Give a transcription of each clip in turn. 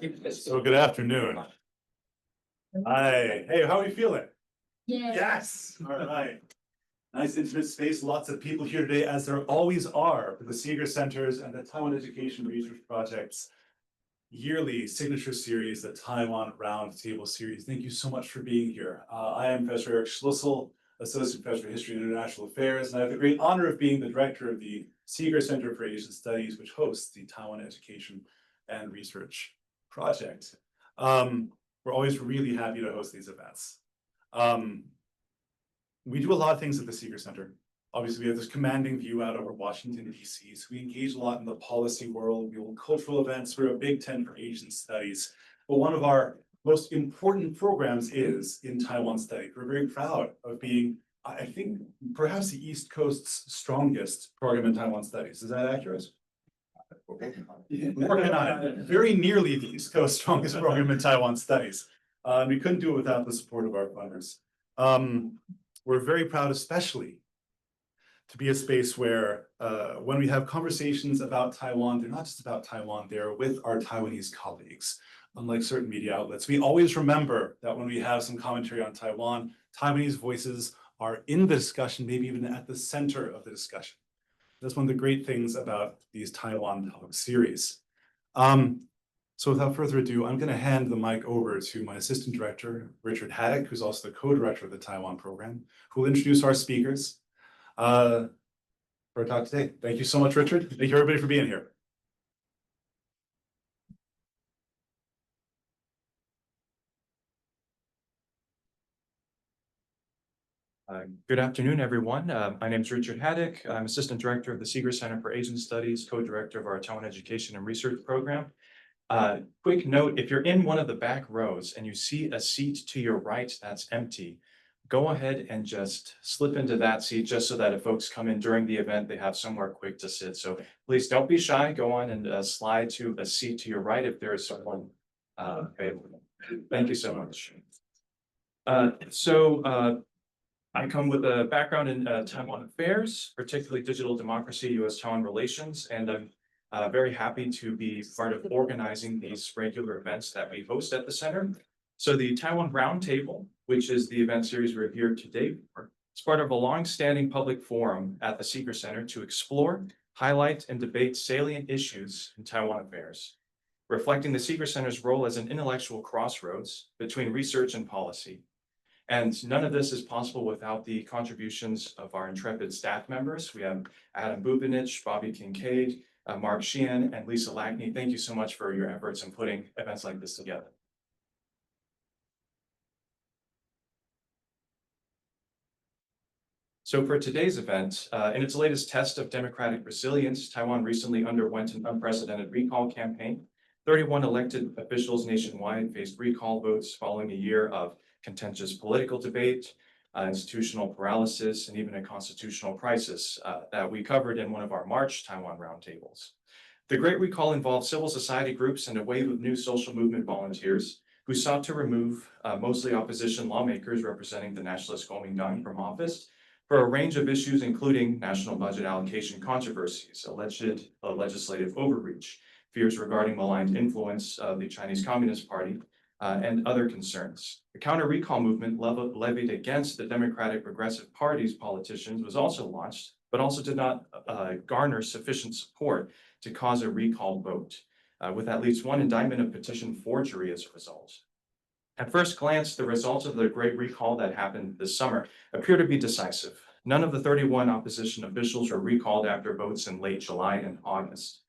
So good afternoon. Hi. Hey, how are you feeling? Yeah. Yes. All right. Nice intimate space. Lots of people here today, as there always are, for the Seeger Centers and the Taiwan Education Research Project's yearly signature series, the Taiwan Roundtable Series. Thank you so much for being here. I am Professor Eric Schlüssel, Associate Professor of History and International Affairs, and I have the great honor of being the director of the Seeger Center for Asian Studies, which hosts the Taiwan Education and Research Project. We're always really happy to host these events. We do a lot of things at the Seeger Center. Obviously, we have this commanding view out over Washington, D.C. So we engage a lot in the policy world. We hold cultural events. We're a Big Ten for Asian Studies. But one of our most important programs is in Taiwan Studies. We're very proud of being, I think, perhaps the East Coast's strongest program in Taiwan Studies. Is that accurate? Working on it. Very nearly the East Coast's strongest program in Taiwan Studies. We couldn't do it without the support of our funders. We're very proud, especially, to be a space where when we have conversations about Taiwan, they're not just about Taiwan, they're with our Taiwanese colleagues. Unlike certain media outlets, we always remember that when we have some commentary on Taiwan, Taiwanese voices are in the discussion, maybe even at the center of the discussion. That's one of the great things about these Taiwan Talk series. So without further ado, I'm going to hand the mic over to my assistant director, Richard Haddock, who's also the co-director of the Taiwan program, who will introduce our speakers for our talk today. Thank you so much, Richard. Thank you, everybody, for being here. Good afternoon, everyone. My name is Richard Haddock. I'm Assistant Director of the Seeger Center for Asian Studies, Co-Director of our Taiwan Education and Research Program. Quick note, if you're in one of the back rows and you see a seat to your right that's empty, go ahead and just slip into that seat just so that if folks come in during the event, they have somewhere quick to sit. So please don't be shy. Go on and slide to a seat to your right if there is someone available. Thank you so much. I come with a background in Taiwan affairs, particularly digital democracy, U.S.-Taiwan relations, and I'm very happy to be part of organizing these regular events that we host at the center. So the Taiwan Roundtable, which is the event series we're here today for, is part of a long-standing public forum at the Seeger Center to explore, highlight, and debate salient issues in Taiwan affairs, reflecting the Seeger Center's role as an intellectual crossroads between research and policy. And none of this is possible without the contributions of our intrepid staff members. We have Adam Bubinich, Bobby Kincaid, Mark Sheehan, and Lisa Lackney. Thank you so much for your efforts in putting events like this together. So for today's event, in its latest test of democratic resilience, Taiwan recently underwent an unprecedented recall campaign. 31 elected officials nationwide faced recall votes following a year of contentious political debate, institutional paralysis, and even a constitutional crisis that we covered in one of our March Taiwan roundtables. The Great Recall involved civil society groups and a wave of new social movement volunteers who sought to remove mostly opposition lawmakers representing the nationalist Kuomintang from office for a range of issues, including national budget allocation controversies, alleged legislative overreach, fears regarding maligned influence of the Chinese Communist Party, and other concerns. The counter-recall movement levied against the Democratic Progressive Party's politicians was also launched, but also did not garner sufficient support to cause a recall vote, with at least one indictment of petition forgery as a result. At first glance, the results of the Great Recall that happened this summer appear to be decisive. None of the 31 opposition officials were recalled after votes in late July and August.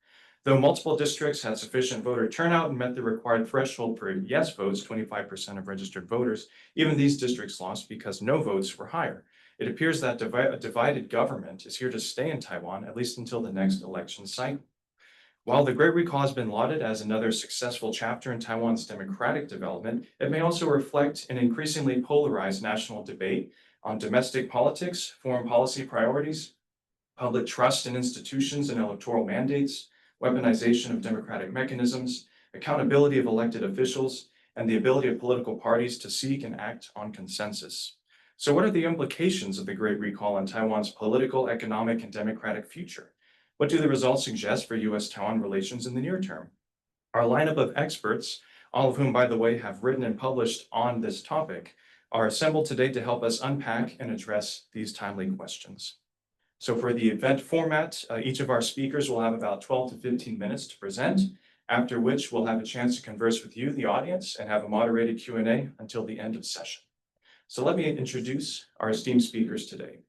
Though multiple districts had sufficient voter turnout and met the required threshold for yes votes, 25% of registered voters, even these districts lost because no votes were higher. It appears that a divided government is here to stay in Taiwan, at least until the next election cycle. While the Great Recall has been lauded as another successful chapter in Taiwan's democratic development, it may also reflect an increasingly polarized national debate on domestic politics, foreign policy priorities, public trust in institutions and electoral mandates, weaponization of democratic mechanisms, accountability of elected officials, and the ability of political parties to seek and act on consensus. So what are the implications of the Great Recall on Taiwan's political, economic, and democratic future? What do the results suggest for U.S.-Taiwan relations in the near term? Our lineup of experts, all of whom, by the way, have written and published on this topic, are assembled today to help us unpack and address these timely questions. So for the event format, each of our speakers will have about 12 to 15 minutes to present, after which we'll have a chance to converse with you, the audience, and have a moderated Q&A until the end of session. So let me introduce our esteemed speakers today.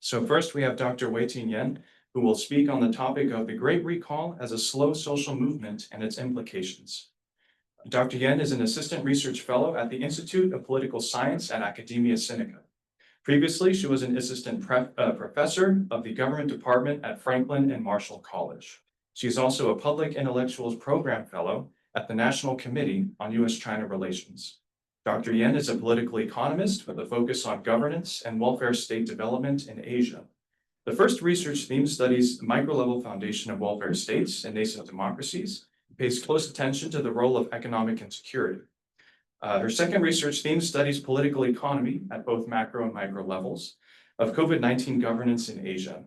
So first we have Dr. Wei-Ting Yan, who will speak on the topic of the Great Recall as a slow social movement and its implications. Dr. Yan is an assistant research fellow at the Institute of Political Science at Academia Sinica. Previously, she was an assistant professor of the government department at Franklin and Marshall College. She is also a public intellectuals program fellow at the National Committee on U.S.-China Relations. Dr. Yan is a political economist with a focus on governance and welfare state development in Asia. The first research theme studies the micro-level foundation of welfare states and nascent democracies, and pays close attention to the role of economic insecurity. Her second research theme studies political economy at both macro and micro levels of COVID-19 governance in Asia.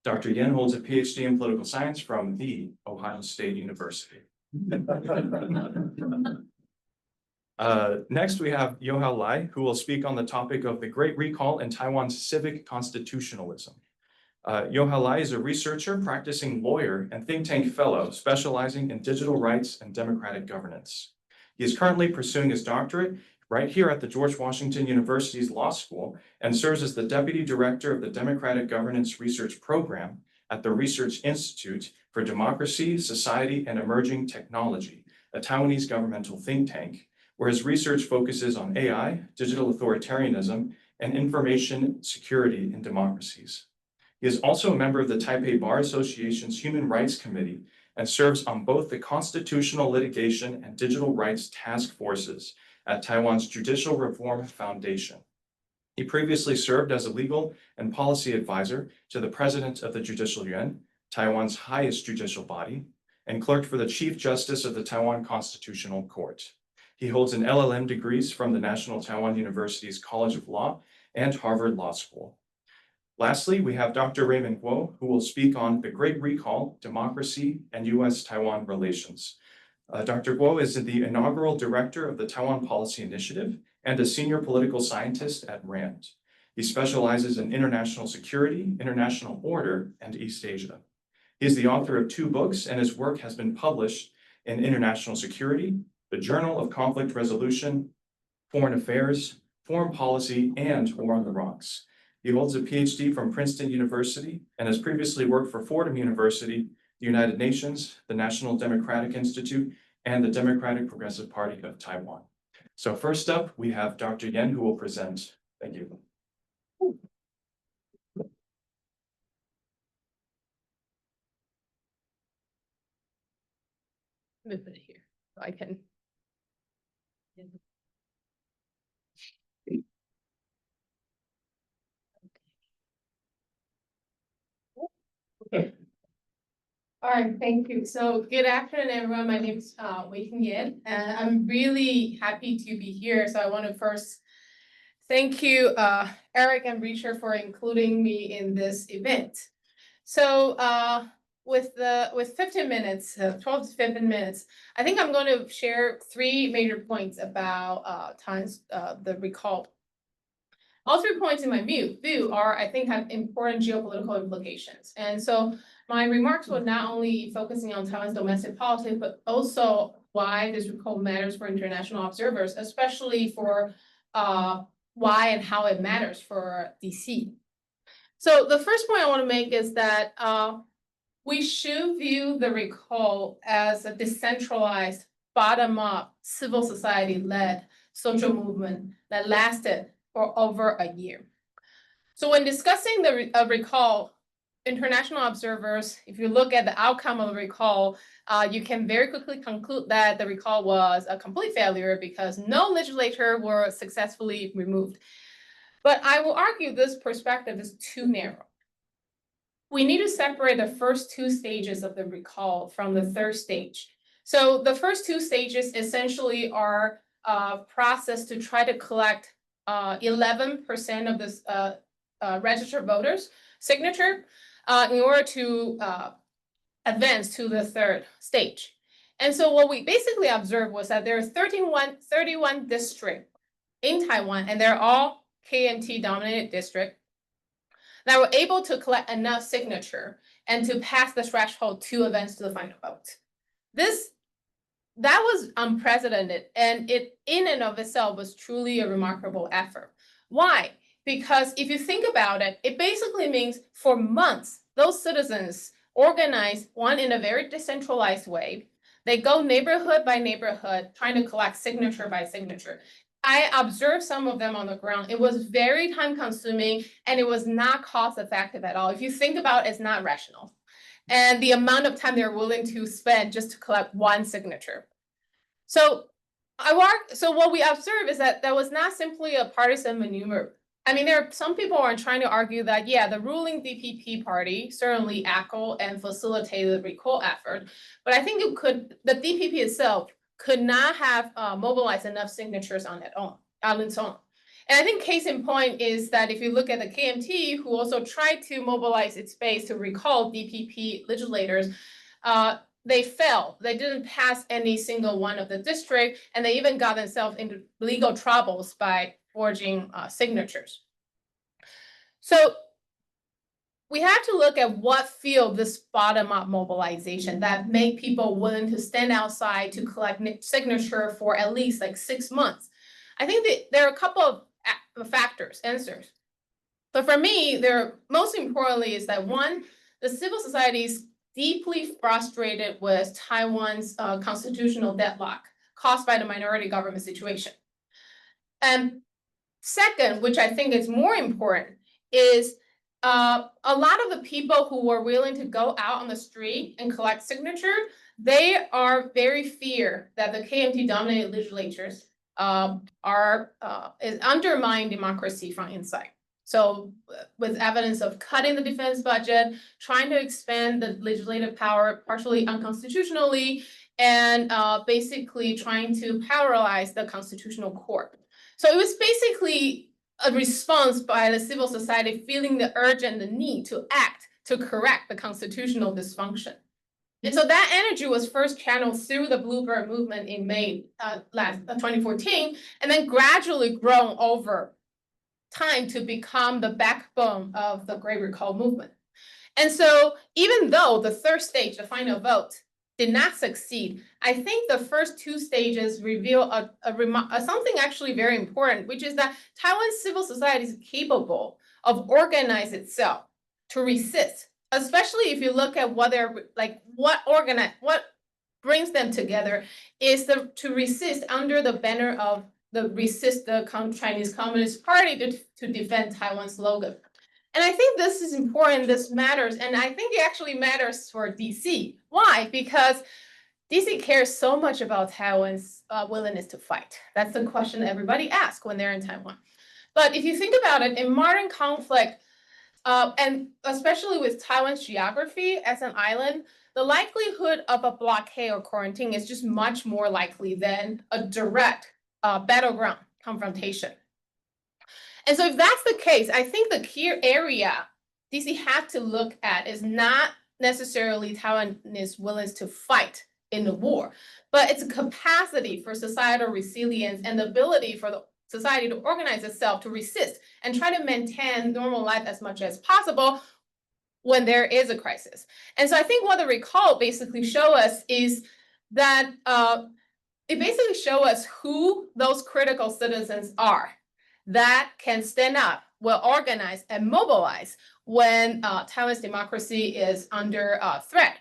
Dr. Yan holds a PhD in political science from the Ohio State University. Next, we have Yohao Lai, who will speak on the topic of the Great Recall and Taiwan's civic constitutionalism. Yohao Lai is a researcher, practicing lawyer, and think tank fellow specializing in digital rights and democratic governance. He is currently pursuing his doctorate right here at the George Washington University's Law School and serves as the Deputy Director of the Democratic Governance Research Program at the Research Institute for Democracy, Society, and Emerging Technology, a Taiwanese governmental think tank, where his research focuses on AI, digital authoritarianism, and information security in democracies. He is also a member of the Taipei Bar Association's Human Rights Committee and serves on both the Constitutional Litigation and Digital Rights Task Forces at Taiwan's Judicial Reform Foundation. He previously served as a legal and policy advisor to the President of the Judicial Yuan, Taiwan's highest judicial body, and clerked for the Chief Justice of the Taiwan Constitutional Court. He holds an LLM degrees from the National Taiwan University's College of Law and Harvard Law School. Lastly, we have Dr. Raymond Guo, who will speak on the Great Recall, democracy, and U.S.-Taiwan relations. Dr. Guo is the inaugural director of the Taiwan Policy Initiative and a senior political scientist at RAND. He specializes in international security, international order, and East Asia. He is the author of 2 books, and his work has been published in International Security, the Journal of Conflict Resolution, Foreign Affairs, Foreign Policy, and War on the Rocks. He holds a PhD from Princeton University and has previously worked for Fordham University, the United Nations, the National Democratic Institute, and the Democratic Progressive Party of Taiwan. So first up, we have Dr. Yan, who will present. Thank you. Move it here so I can. Okay. All right, thank you. So good afternoon, everyone. My name is Wei-Ting Yan, and I'm really happy to be here. So I want to first thank you, Eric and Richard, for including me in this event. So with 15 minutes, 12 to 15 minutes, I think I'm going to share 3 major points about the recall. All 3 points in my view are, I think, have important geopolitical implications. And so my remarks will not only focusing on Taiwan's domestic politics, but also why this recall matters for international observers, especially for why and how it matters for DC. So the first point I want to make is that we should view the recall as a decentralized, bottom-up, civil society-led social movement that lasted for over a year. So when discussing the recall, international observers, if you look at the outcome of the recall, you can very quickly conclude that the recall was a complete failure because no legislature were successfully removed. But I will argue this perspective is too narrow. We need to separate the first 2 stages of the recall from the third stage. So the first 2 stages essentially are a process to try to collect 11% of this registered voters' signature in order to advance to the third stage. And so what we basically observed was that there are 31 districts in Taiwan, and they're all KMT dominated district, that were able to collect enough signature and to pass the threshold to advance to the final vote. That was unprecedented, and it in and of itself was truly a remarkable effort. Why? Because if you think about it, it basically means for months, those citizens organized, one in a very decentralized way. They go neighborhood by neighborhood, trying to collect signature by signature. I observed some of them on the ground. It was very time consuming and it was not cost effective at all. If you think about it, it's not rational. And the amount of time they're willing to spend just to collect one signature. So what we observe is that that was not simply a partisan maneuver. I mean, there are some people are trying to argue that, yeah, the ruling DPP party certainly echoed and facilitated the recall effort, but I think the DPP itself could not have mobilized enough signatures on its own. And I think case in point is that if you look at the KMT, who also tried to mobilize its base to recall DPP legislators, they failed. They didn't pass any single one of the district, and they even got themselves into legal troubles by forging signatures. So we have to look at what fueled this bottom-up mobilization that made people willing to stand outside to collect signature for at least like 6 months. I think that there are a couple of factors, answers. But for me, most importantly is that one, the civil society is deeply frustrated with Taiwan's constitutional deadlock caused by the minority government situation. And second, which I think is more important, is a lot of the people who were willing to go out on the street and collect signature, they are very fear that the KMT dominated legislatures is undermine democracy from inside. So with evidence of cutting the defense budget, trying to expand the legislative power partially unconstitutionally, and basically trying to paralyze the constitutional court. So it was basically a response by the civil society feeling the urge and the need to act to correct the constitutional dysfunction. And so that energy was first channeled through the Bluebird movement in May 2014, and then gradually grown over time to become the backbone of the Great Recall movement. And so even though the third stage, the final vote, did not succeed, I think the first 2 stages reveal something actually very important, which is that Taiwan's civil society is capable of organizing itself to resist, especially if you look at what brings them together is to resist under the banner of the Chinese Communist Party to defend Taiwan's slogan. And I think this is important, this matters, and I think it actually matters for DC. Why? Because DC cares so much about Taiwan's willingness to fight. That's the question everybody asks when they're in Taiwan. But if you think about it, in modern conflict, and especially with Taiwan's geography as an island, the likelihood of a blockade or quarantine is just much more likely than a direct battleground confrontation. And so if that's the case, I think the key area DC has to look at is not necessarily Taiwan's willingness to fight in the war, but its capacity for societal resilience and the ability for the society to organize itself to resist and try to maintain normal life as much as possible when there is a crisis. And so I think what the recall basically show us is that it basically show us who those critical citizens are that can stand up, well organized and mobilize when Taiwan's democracy is under threat.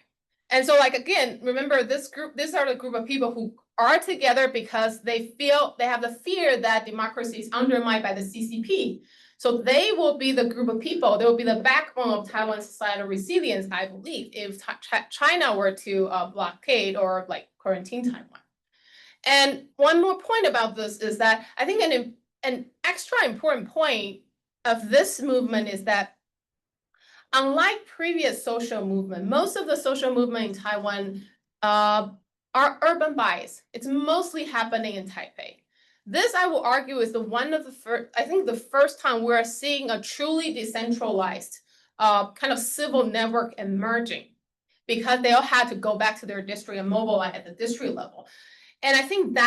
And so like, again, remember these are the group of people who are together because they have the fear that democracy is undermined by the CCP. So they will be the group of people, they will be the backbone of Taiwan's societal resilience, I believe, if China were to blockade or like quarantine Taiwan. And one more point about this is that I think an extra important point of this movement is that unlike previous social movement, most of the social movement in Taiwan are urban bias. It's mostly happening in Taipei. This, I will argue, is the first time we're seeing a truly decentralized kind of civil network emerging. because they all had to go back to their district and mobilize at the district level. And I think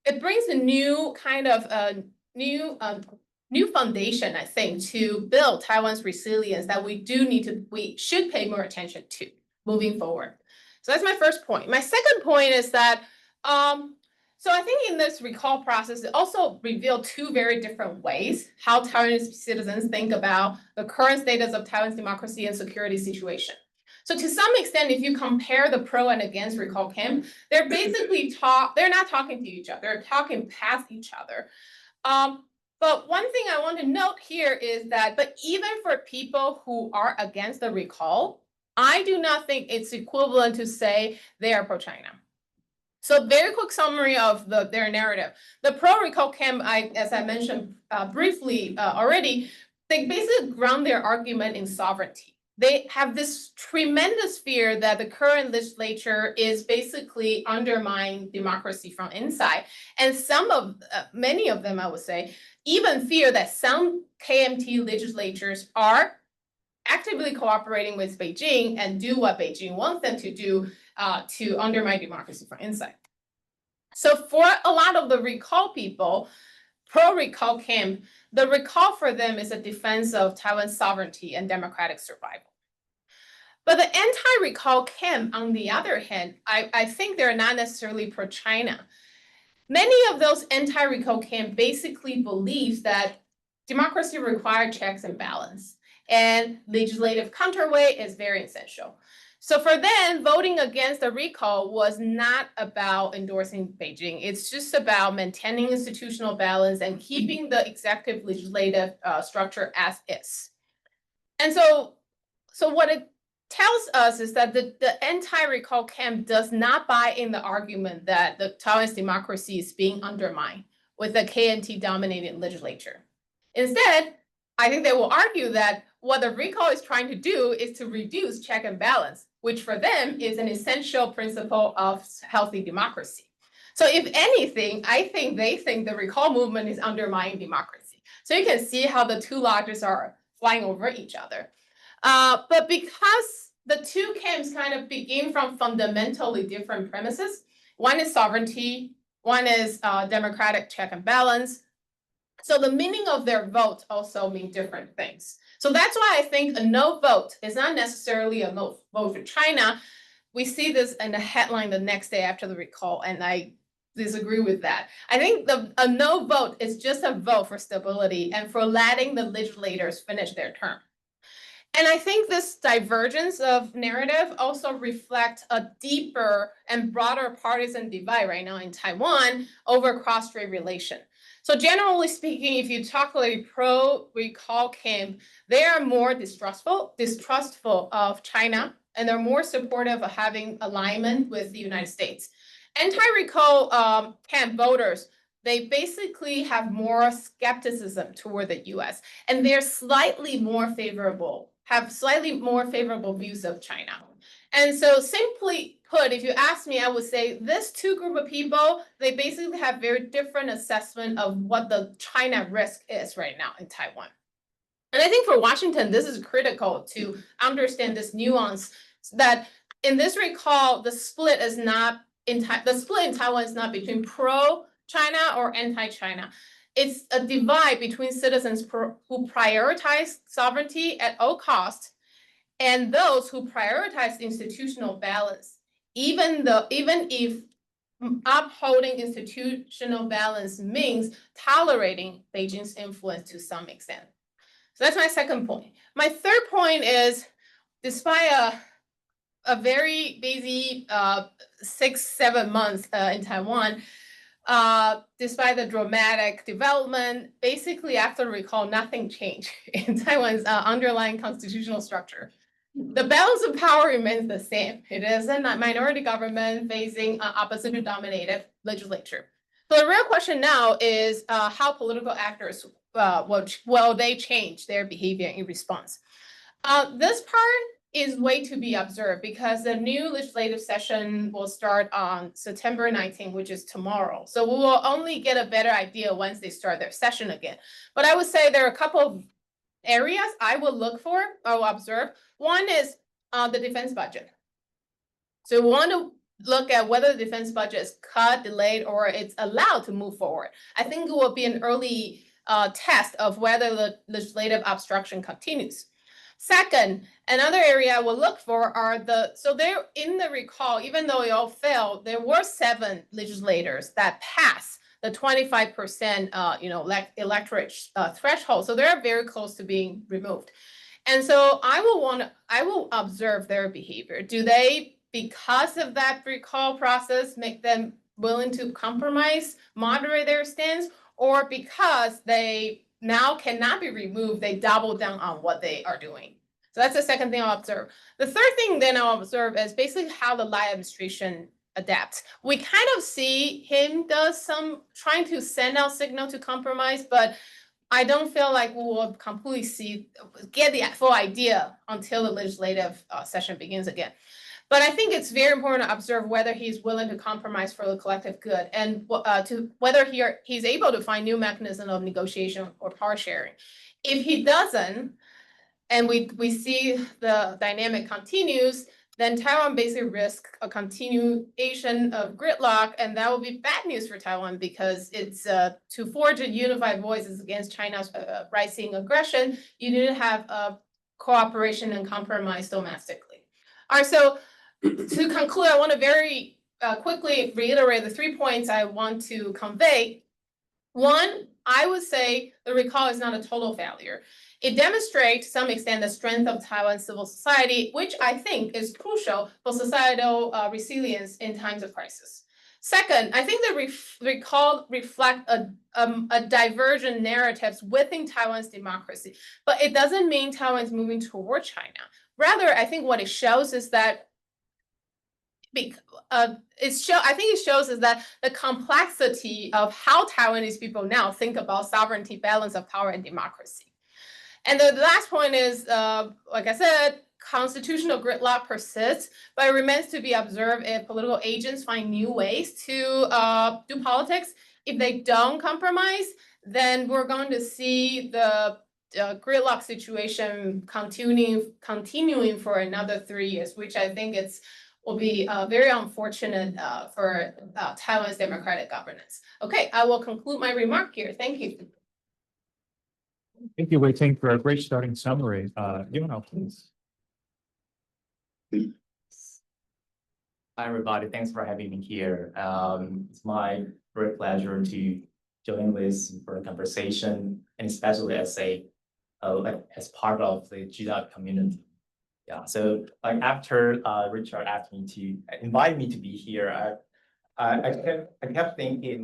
it brings a new kind of new foundation, I think, to build Taiwan's resilience that we should pay more attention to moving forward. So that's my first point. My second point is that, so I think in this recall process, it also revealed two very different ways how Taiwanese citizens think about the current status of Taiwan's democracy and security situation. So to some extent, if you compare the pro and against recall camp, they're not talking to each other, they're talking past each other. But one thing I want to note here is that, but even for people who are against the recall, I do not think it's equivalent to say they are pro-China. So very quick summary of their narrative. The pro-recall camp, as I mentioned briefly already, they basically ground their argument in sovereignty. They have this tremendous fear that the current legislature is basically undermining democracy from inside. And many of them, I would say, even fear that some KMT legislatures are actively cooperating with Beijing and do what Beijing wants them to do to undermine democracy from inside. So for a lot of the recall people, pro-recall camp, the recall for them is a defense of Taiwan's sovereignty and democratic survival. But the anti-recall camp, on the other hand, I think they're not necessarily pro-China. Many of those anti-recall camp basically believes that democracy requires checks and balance, and legislative counterweight is very essential. So for them, voting against the recall was not about endorsing Beijing. It's just about maintaining institutional balance and keeping the executive legislative structure as is. And so what it tells us is that the anti-recall camp does not buy in the argument that the Taiwanese democracy is being undermined with the KMT-dominated legislature. Instead, I think they will argue that what the recall is trying to do is to reduce check and balance, which for them is an essential principle of healthy democracy. So if anything, I think they think the recall movement is undermining democracy. So you can see how the two logics are flying over each other. But because the two camps kind of begin from fundamentally different premises, one is sovereignty, one is democratic check and balance. So the meaning of their vote also mean different things. So that's why I think a no vote is not necessarily a no vote for China. We see this in the headline the next day after the recall, and I disagree with that. I think a no vote is just a vote for stability and for letting the legislators finish their term. And I think this divergence of narrative also reflects a deeper and broader partisan divide right now in Taiwan over cross-strait relation. So generally speaking, if you talk like pro-recall camp, they are more distrustful of China, and they're more supportive of having alignment with the United States. Anti-recall camp voters, they basically have more skepticism toward the US, and they're have slightly more favorable views of China. And so simply put, if you ask me, I would say this two group of people, they basically have very different assessment of what the China risk is right now in Taiwan. And I think for Washington, this is critical to understand this nuance that in this recall, the split in Taiwan is not between pro-China or anti-China. It's a divide between citizens who prioritize sovereignty at all costs and those who prioritize institutional balance, even if upholding institutional balance means tolerating Beijing's influence to some extent. So that's my second point. My third point is, despite a very busy 6-7 months in Taiwan, despite the dramatic development, basically after the recall, nothing changed in Taiwan's underlying constitutional structure. The balance of power remains the same. It is a minority government facing opposition-dominated legislature. So the real question now is how political actors will they change their behavior in response? This part is way to be observed because the new legislative session will start on September 19th, which is tomorrow. So we will only get a better idea once they start their session again. But I would say there are a couple of areas I will look for or observe. One is the defense budget. So we want to look at whether the defense budget is cut, delayed, or it's allowed to move forward. I think it will be an early test of whether the legislative obstruction continues. Second, another area we'll look for are so there in the recall, even though it all failed, there were 7 legislators that passed the 25% electorate threshold. So they're very close to being removed. And so I will observe their behavior. Do they, because of that recall process, make them willing to compromise, moderate their stance, or because they now cannot be removed, they double down on what they are doing? So that's the second thing I'll observe. The third thing then I'll observe is basically how the Lai administration adapts. We kind of see him does some trying to send out signal to compromise, but I don't feel like we will completely get the full idea until the legislative session begins again. But I think it's very important to observe whether he's willing to compromise for the collective good, and to whether he's able to find new mechanism of negotiation or power sharing. If he doesn't, and we see the dynamic continues, then Taiwan basically risks a continuation of gridlock, and that will be bad news for Taiwan because it's to forge a unified voices against China's rising aggression, you need to have cooperation and compromise domestically. All right, so to conclude, I want to very quickly reiterate the 3 points I want to convey. One, I would say the recall is not a total failure. It demonstrates to some extent the strength of Taiwan's civil society, which I think is crucial for societal resilience in times of crisis. Second, I think the recall reflect a divergent narratives within Taiwan's democracy, but it doesn't mean Taiwan's moving toward China. Rather, I think what it shows is that I think it shows is that the complexity of how Taiwanese people now think about sovereignty, balance of power, and democracy. And the last point is, like I said, constitutional gridlock persists, but it remains to be observed if political agents find new ways to do politics. If they don't compromise, then we're going to see the gridlock situation continuing for another 3 years, which I think will be very unfortunate for Taiwan's democratic governance. Okay, I will conclude my remark here. Thank you. Thank you, Wei Ting, for a great starting summary. Yunho, please. Hi, everybody. Thanks for having me here. It's my great pleasure to join this for a conversation, and especially as as part of the GDOT community. Yeah. So after Richard asked me to invite me to be here, I kept thinking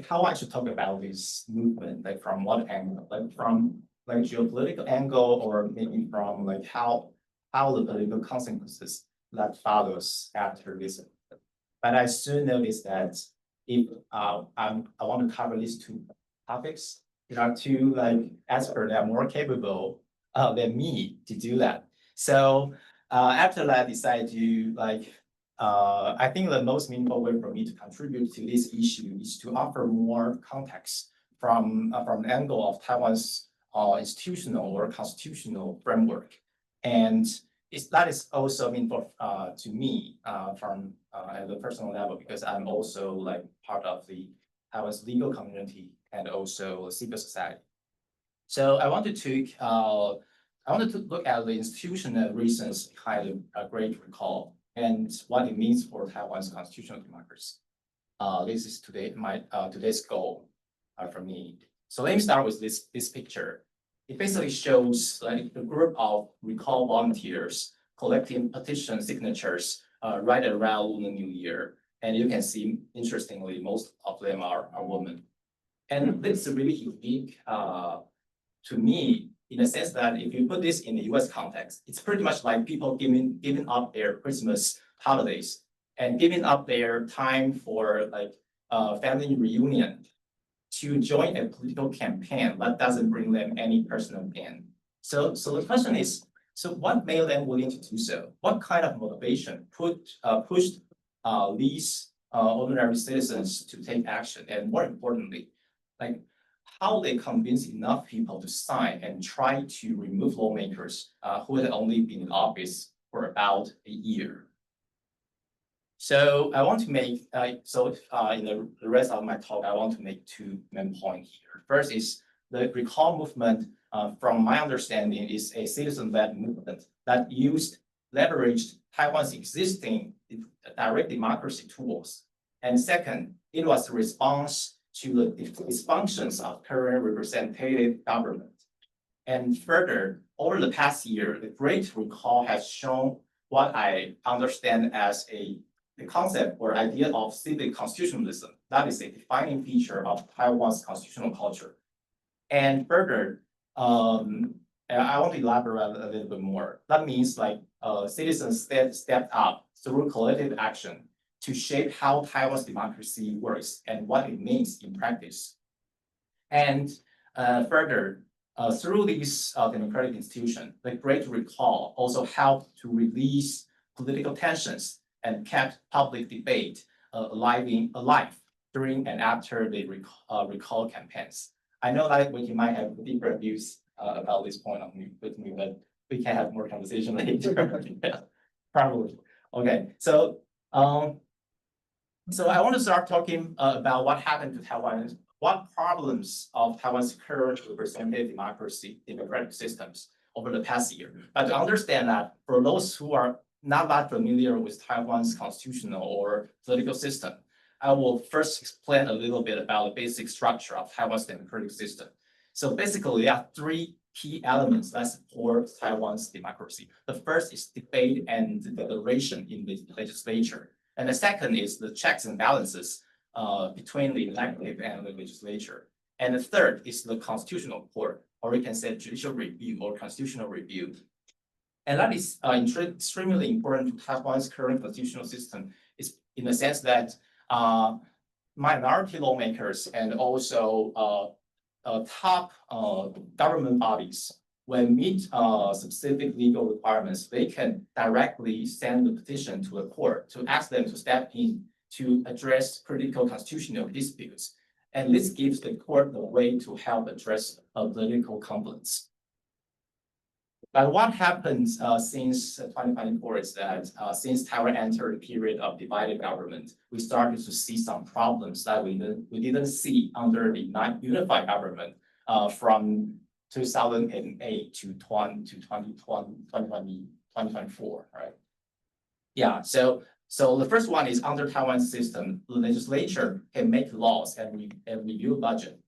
how I should talk about this movement, from what angle, from geopolitical angle, or maybe from how the political consequences that follows after this. But I soon noticed that if I want to cover these 2 topics, there are 2 experts that are more capable than me to do that. So after that, I decided to I think the most meaningful way for me to contribute to this issue is to offer more context from the angle of Taiwan's institutional or constitutional framework, and that is also meaningful to me from at the personal level, because I'm also part of the Taiwan's legal community and also civil society. So I wanted to look at the institutional reasons behind a great recall and what it means for Taiwan's constitutional democracy. This is today's goal for me. So let me start with this picture. It basically shows a group of recall volunteers collecting petition signatures right around Lunar New Year. And you can see, interestingly, most of them are women. And this is really unique to me, in the sense that if you put this in the US context, it's pretty much like people giving up their Christmas holidays and giving up their time for family reunion to join a political campaign that doesn't bring them any personal gain. So the question is, so what made them willing to do so? What kind of motivation pushed these ordinary citizens to take action? And more importantly, how they convince enough people to sign and try to remove lawmakers who had only been in office for about a year. So I want to make, in the rest of my talk, I want to make two main points here. First is the recall movement, from my understanding, is a citizen-led movement that leveraged Taiwan's existing direct democracy tools. And second, it was a response to the dysfunctions of current representative government. And further, over the past year, the Great Recall has shown what I understand as the concept or idea of civic constitutionalism. That is a defining feature of Taiwan's constitutional culture. And further, I want to elaborate a little bit more. That means like citizens stepped up through collective action to shape how Taiwan's democracy works and what it means in practice. And further, through these democratic institutions, the Great Recall also helped to release political tensions and kept public debate alive during and after the recall campaigns. I know that we might have different views about this point with me, but we can have more conversation later. Yeah, probably. Okay, so I want to start talking about what happened to Taiwan, what problems of Taiwan's current representative democracy, democratic systems over the past year. But to understand that, for those who are not that familiar with Taiwan's constitutional or political system, I will first explain a little bit about the basic structure of Taiwan's democratic system. So basically, there are three key elements that support Taiwan's democracy. The first is debate and deliberation in the legislature. And the second is the checks and balances between the executive and the legislature. And the third is the constitutional court, or we can say judicial review or constitutional review. And that is extremely important to Taiwan's current constitutional system, is in the sense that minority lawmakers and also top government bodies, when meet specific legal requirements, they can directly send the petition to the court to ask them to step in to address critical constitutional disputes. And this gives the court a way to help address political conflicts. But what happens since 2024 is that since Taiwan entered a period of divided government, we started to see some problems that we didn't see under the unified government from 2008 to 2024, right? Yeah, so the first one is under Taiwan's system, the legislature can make laws and review budget.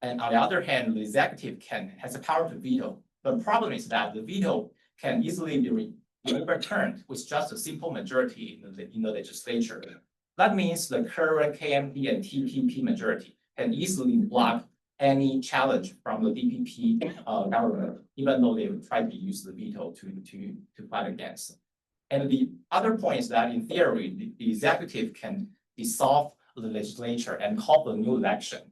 And on the other hand, the executive has the power to veto. The problem is that the veto can easily be overturned with just a simple majority in the legislature. That means the current KMT and TPP majority can easily block any challenge from the DPP government, even though they try to use the veto to fight against. And the other point is that in theory, the executive can dissolve the legislature and call a new election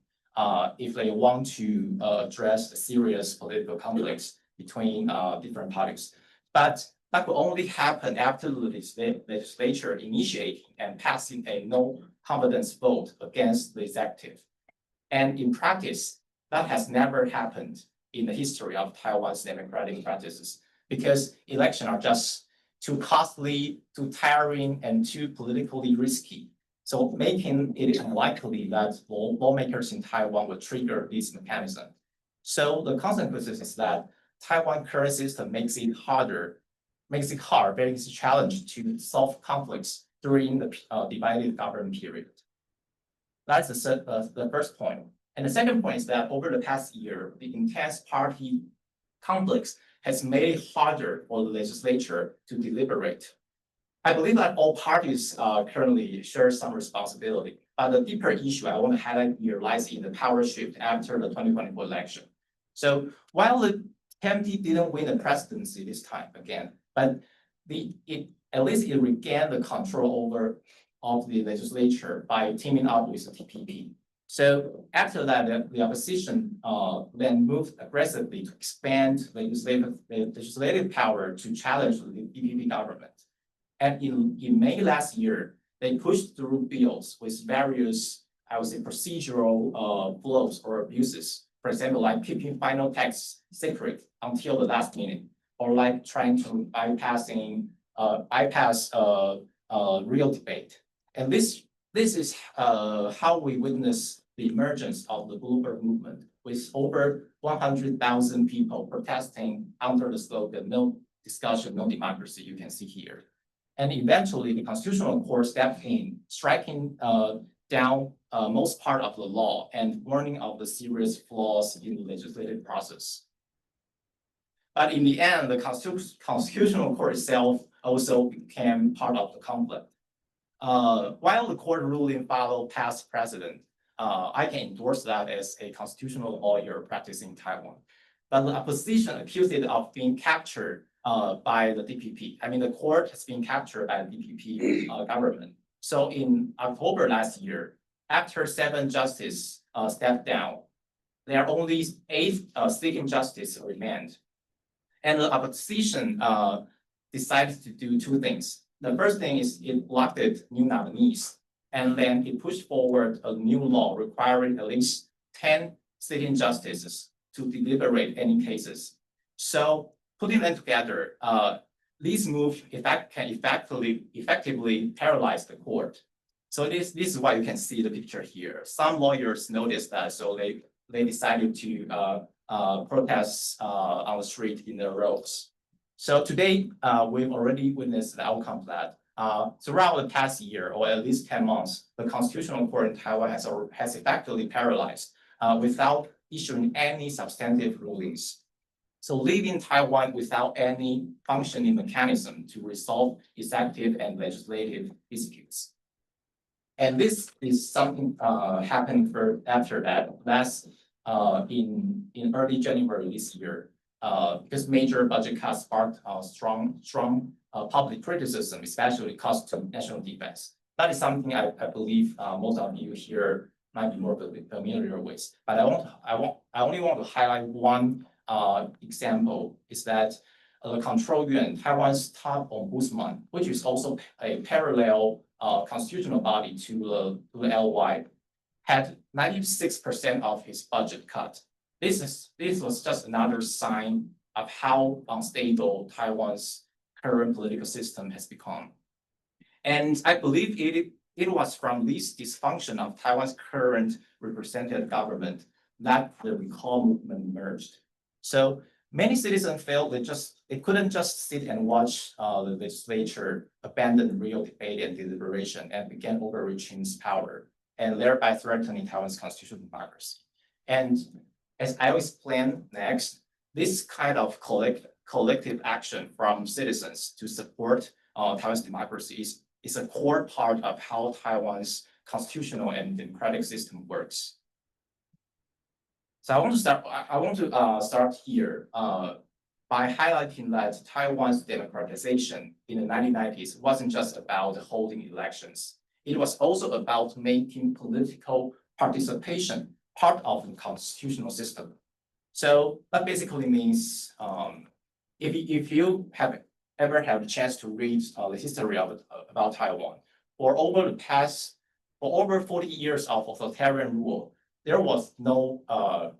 if they want to address the serious political conflicts between different parties. But that will only happen after the legislature initiating and passing a no confidence vote against the executive. And in practice, that has never happened in the history of Taiwan's democratic practices, because elections are just too costly, too tiring, and too politically risky. So making it unlikely that lawmakers in Taiwan will trigger this mechanism. So the consequences is that Taiwan current system makes it hard, very challenging to solve conflicts during the divided government period. That's the first point. And the second point is that over the past year, the intense party conflicts has made it harder for the legislature to deliberate. I believe that all parties currently share some responsibility, but the deeper issue I want to highlight here lies in the power shift after the 2024 election. So while the KMT didn't win the presidency this time again, but at least it regained the control of the legislature by teaming up with the TPP. So after that, the opposition then moved aggressively to expand legislative power to challenge the DPP government. And in May last year, they pushed through bills with various, I would say, procedural flaws or abuses. For example, like keeping final text secret until the last minute, or like trying to bypass real debate. And this is how we witness the emergence of the Bluebird movement, with over 100,000 people protesting under the slogan, "No discussion, no democracy," you can see here. And eventually, the Constitutional Court stepped in, striking down most part of the law and warning of the serious flaws in the legislative process. But in the end, the Constitutional Court itself also became part of the conflict. While the court ruling followed past precedent, I can endorse that as a constitutional lawyer practicing in Taiwan. But the opposition accused it of being captured by the DPP. I mean, the court has been captured by the DPP government. So in October last year, after 7 justices stepped down, there are only 8 sitting justices remained. And the opposition decided to do 2 things. The first thing is it elected new nominees, and then it pushed forward a new law requiring at least 10 sitting justices to deliberate any cases. So putting them together, these moves can effectively paralyze the court. So this is why you can see the picture here. Some lawyers noticed that, so they decided to protest on the street in the roads. So today, we've already witnessed the outcome of that. Throughout the past year, or at least 10 months, the Constitutional Court in Taiwan has effectively paralyzed without issuing any substantive rulings. So leaving Taiwan without any functioning mechanism to resolve executive and legislative disputes. And this is something happened after that. That's in early January this year, because major budget cuts sparked strong public criticism, especially cost to national defense. That is something I believe most of you here might be more familiar with. But I only want to highlight one example, is that the Control Yuan, Taiwan's top ombudsman, which is also a parallel constitutional body to the LY, had 96% of his budget cut. This was just another sign of how unstable Taiwan's current political system has become. And I believe it was from this dysfunction of Taiwan's current representative government that the recall movement emerged. So many citizens felt they couldn't just sit and watch the legislature abandon real debate and deliberation and began overreaching its power, and thereby threatening Taiwan's constitutional democracy. And as I will explain next, this kind of collective action from citizens to support Taiwan's democracy is a core part of how Taiwan's constitutional and democratic system works. So I want to start here by highlighting that Taiwan's democratization in the 1990s wasn't just about holding elections. It was also about making political participation part of the constitutional system. So that basically means if you have ever had a chance to read the history about Taiwan, for over 40 years of authoritarian rule, there was no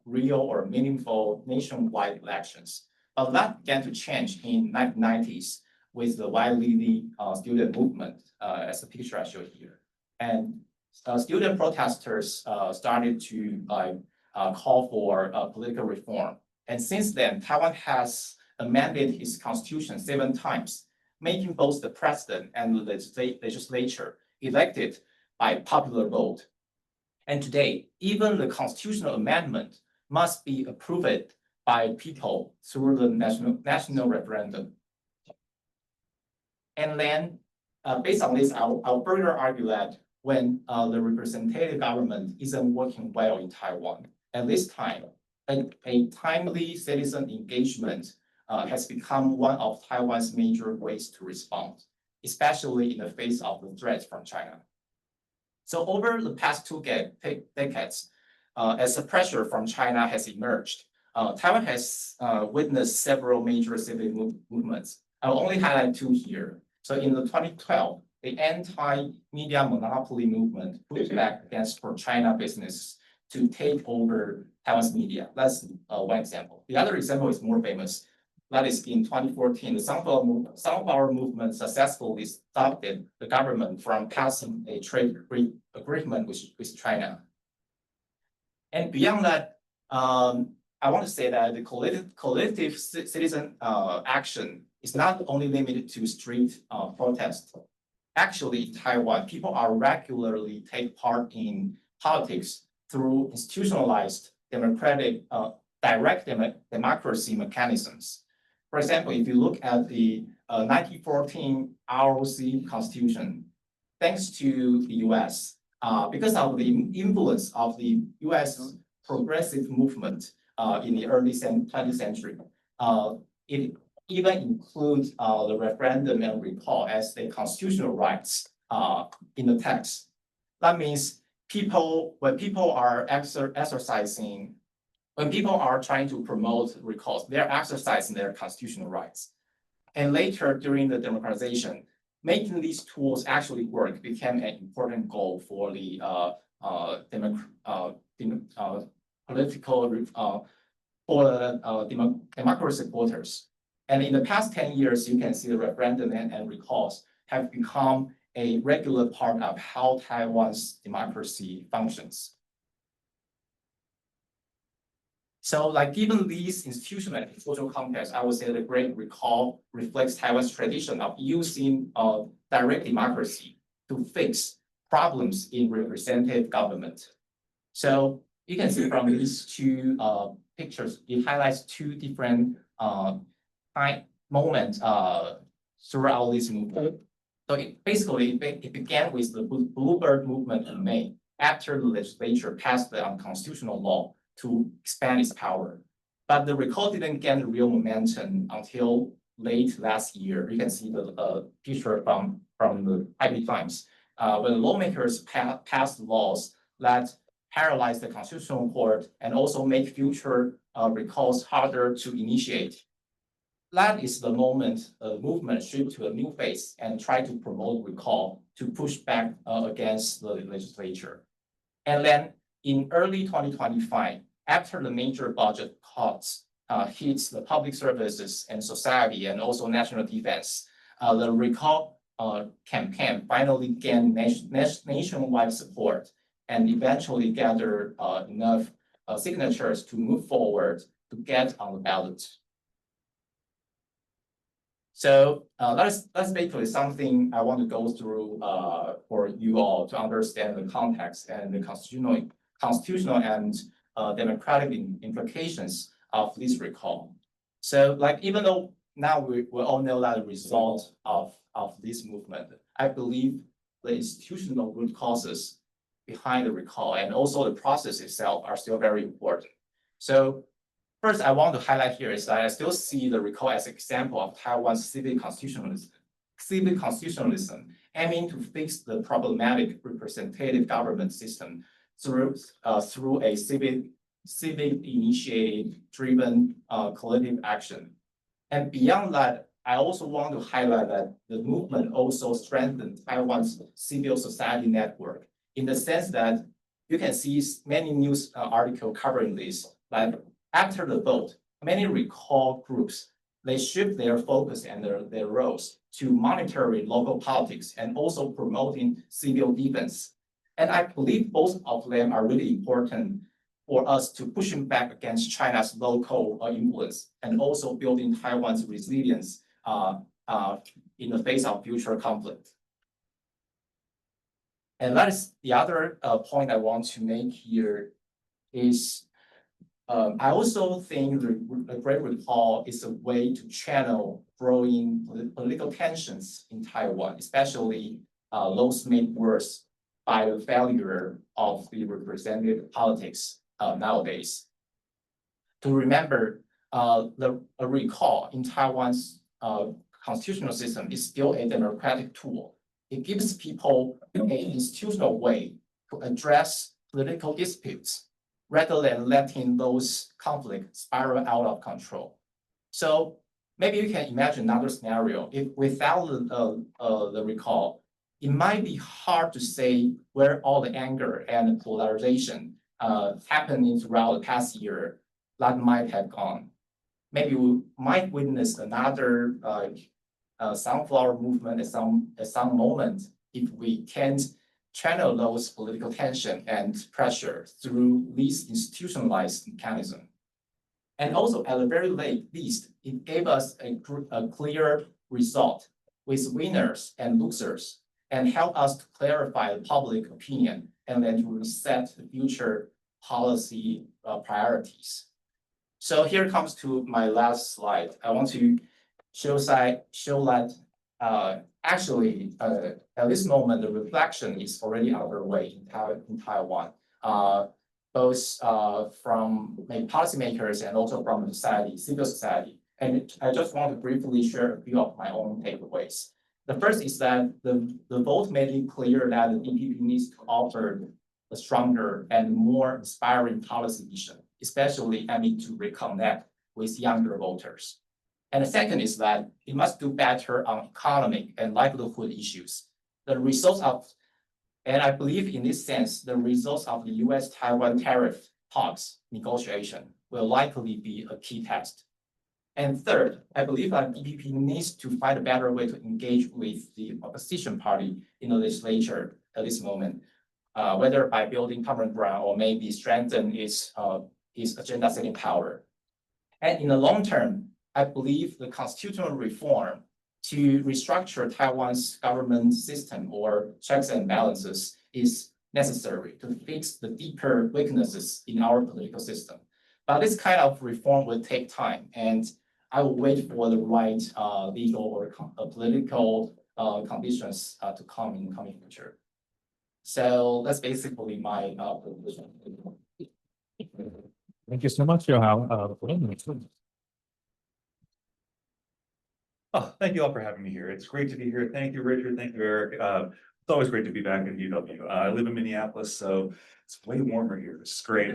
real or meaningful nationwide elections. But that began to change in the 1990s with the widely student movement, as the picture I show here. And student protesters started to call for political reform. And since then, Taiwan has amended its constitution 7 times, making both the president and the legislature elected by popular vote. And today, even the constitutional amendment must be approved by people through the national referendum. And then, based on this, I'll further argue that when the representative government isn't working well in Taiwan, at this time, a timely citizen engagement has become one of Taiwan's major ways to respond, especially in the face of the threats from China. So over the past 2 decades, as the pressure from China has emerged, Taiwan has witnessed several major civic movements. I'll only highlight 2 here. So in the 2012, the anti-media monopoly movement pushed back against pro-China business to take over Taiwan's media. That's one example. The other example is more famous. that is in 2014, the Sunflower Movement successfully stopped the government from passing a trade agreement with China. And beyond that, I want to say that the collective citizen action is not only limited to street protest. Actually, in Taiwan, people are regularly take part in politics through institutionalized democratic direct democracy mechanisms. For example, if you look at the 1914 ROC Constitution, thanks to the US, because of the influence of the US progressive movement in the early 20th century, it even includes the referendum and recall as the constitutional rights in the text. That means when people are exercising, when people are trying to promote recalls, they're exercising their constitutional rights. And later, during the democratization, making these tools actually work became an important goal for the democracy supporters. And in the past 10 years, you can see the referendum and recalls have become a regular part of how Taiwan's democracy functions. So, like, given these institutional and social contexts, I would say the Great Recall reflects Taiwan's tradition of using direct democracy to fix problems in representative government. So you can see from these two pictures, it highlights two different moments throughout this movement. So it began with the Bluebird movement in May, after the legislature passed the unconstitutional law to expand its power. But the recall didn't gain real momentum until late last year. You can see the picture from the Taipei Times, when the lawmakers passed laws that paralyze the constitutional court and also make future recalls harder to initiate. That is the moment the movement shift to a new phase and try to promote recall to push back against the legislature. And then in early 2025, after the major budget cuts hits the public services and society and also national defense, the recall campaign finally gained nationwide support and eventually gathered enough signatures to move forward to get on the ballot. So that's basically something I want to go through for you all to understand the context and the constitutional and democratic implications of this recall. So, like, even though now we all know that the result of this movement, I believe the institutional root causes behind the recall and also the process itself are still very important. So first, I want to highlight here is that I still see the recall as an example of Taiwan's civic constitutionalism, aiming to fix the problematic representative government system through a civic initiated driven collective action. And beyond that, I also want to highlight that the movement also strengthened Taiwan's civil society network in the sense that you can see many news articles covering this, like after the vote, many recall groups, they shift their focus and their roles to monitoring local politics and also promoting civil defense. And I believe both of them are really important for us to pushing back against China's local influence and also building Taiwan's resilience in the face of future conflict. And that is the other point I want to make here is I also think the Great Recall is a way to channel growing political tensions in Taiwan, especially those made worse by the failure of the representative politics nowadays. To remember, a recall in Taiwan's constitutional system is still a democratic tool. It gives people an institutional way to address political disputes rather than letting those conflicts spiral out of control. So maybe you can imagine another scenario. If without the recall, it might be hard to say where all the anger and polarization happening throughout the past year that might have gone. maybe we might witness another sunflower movement at some moment if we can't channel those political tension and pressure through these institutionalized mechanism. And also at the very least, it gave us a clear result with winners and losers and help us to clarify the public opinion and then to reset the future policy priorities. So here comes to my last slide. I want to show that actually at this moment the reflection is already underway in Taiwan, both from policymakers and also from society, civil society. And I just want to briefly share a few of my own takeaways. The first is that the vote made it clear that the DPP needs to offer a stronger and more inspiring policy vision, especially aiming to reconnect with younger voters. And the second is that it must do better on economic and livelihood issues. The results of, and I believe in this sense, the results of the US-Taiwan tariff talks negotiation will likely be a key test. And third, I believe that DPP needs to find a better way to engage with the opposition party in the legislature at this moment, whether by building common ground or maybe strengthen its agenda setting power. And in the long term, I believe the constitutional reform to restructure Taiwan's government system or checks and balances is necessary to fix the deeper weaknesses in our political system. But this kind of reform will take time, and I will wait for the right legal or political conditions to come in the coming future. So that's basically my conclusion. Thank you so much, Johan. Oh, thank you all for having me here. It's great to be here. Thank you, Richard. Thank you, Eric. It's always great to be back in UW. I live in Minneapolis, so it's way warmer here. It's great.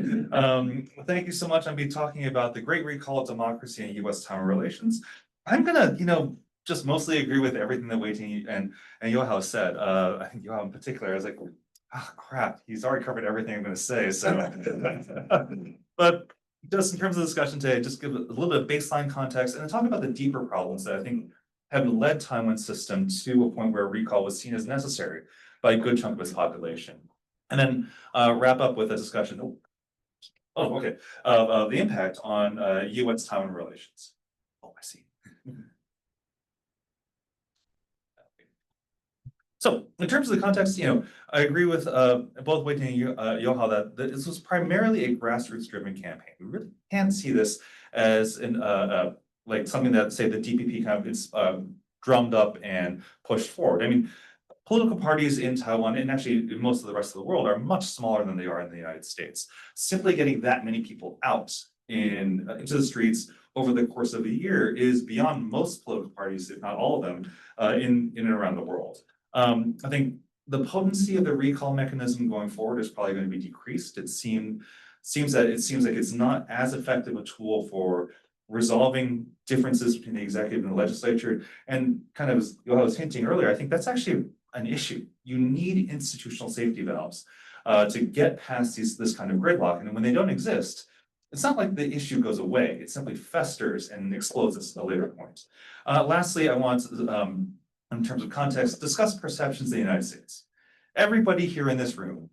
Thank you so much. I'll be talking about the Great Recall of Democracy and US-Taiwan relations. I'm gonna, just mostly agree with everything that Wei Ting and Yohao said. I think Yohao in particular, I was like, oh, crap, he's already covered everything I'm gonna say. So, but just in terms of discussion today, just give a little bit of baseline context and then talk about the deeper problems that I think have led Taiwan's system to a point where recall was seen as necessary by a good chunk of its population. And then wrap up with a discussion of the impact on US-Taiwan relations. Oh, I see. So in terms of the context, I agree with both Wei Ting and Yohao that this was primarily a grassroots-driven campaign. We really can't see this as like something that, say, the DPP kind of is drummed up and pushed forward. I mean, political parties in Taiwan and actually in most of the rest of the world are much smaller than they are in the United States. Simply getting that many people out into the streets over the course of a year is beyond most political parties, if not all of them, in and around the world. I think the potency of the recall mechanism going forward is probably going to be decreased. It seems like it's not as effective a tool for resolving differences between the executive and the legislature. And kind of as I was hinting earlier, I think that's actually an issue. You need institutional safety valves to get past this kind of gridlock. And when they don't exist, it's not like the issue goes away. It simply festers and explodes at a later point. Lastly, I want, in terms of context, discuss perceptions in the United States. Everybody here in this room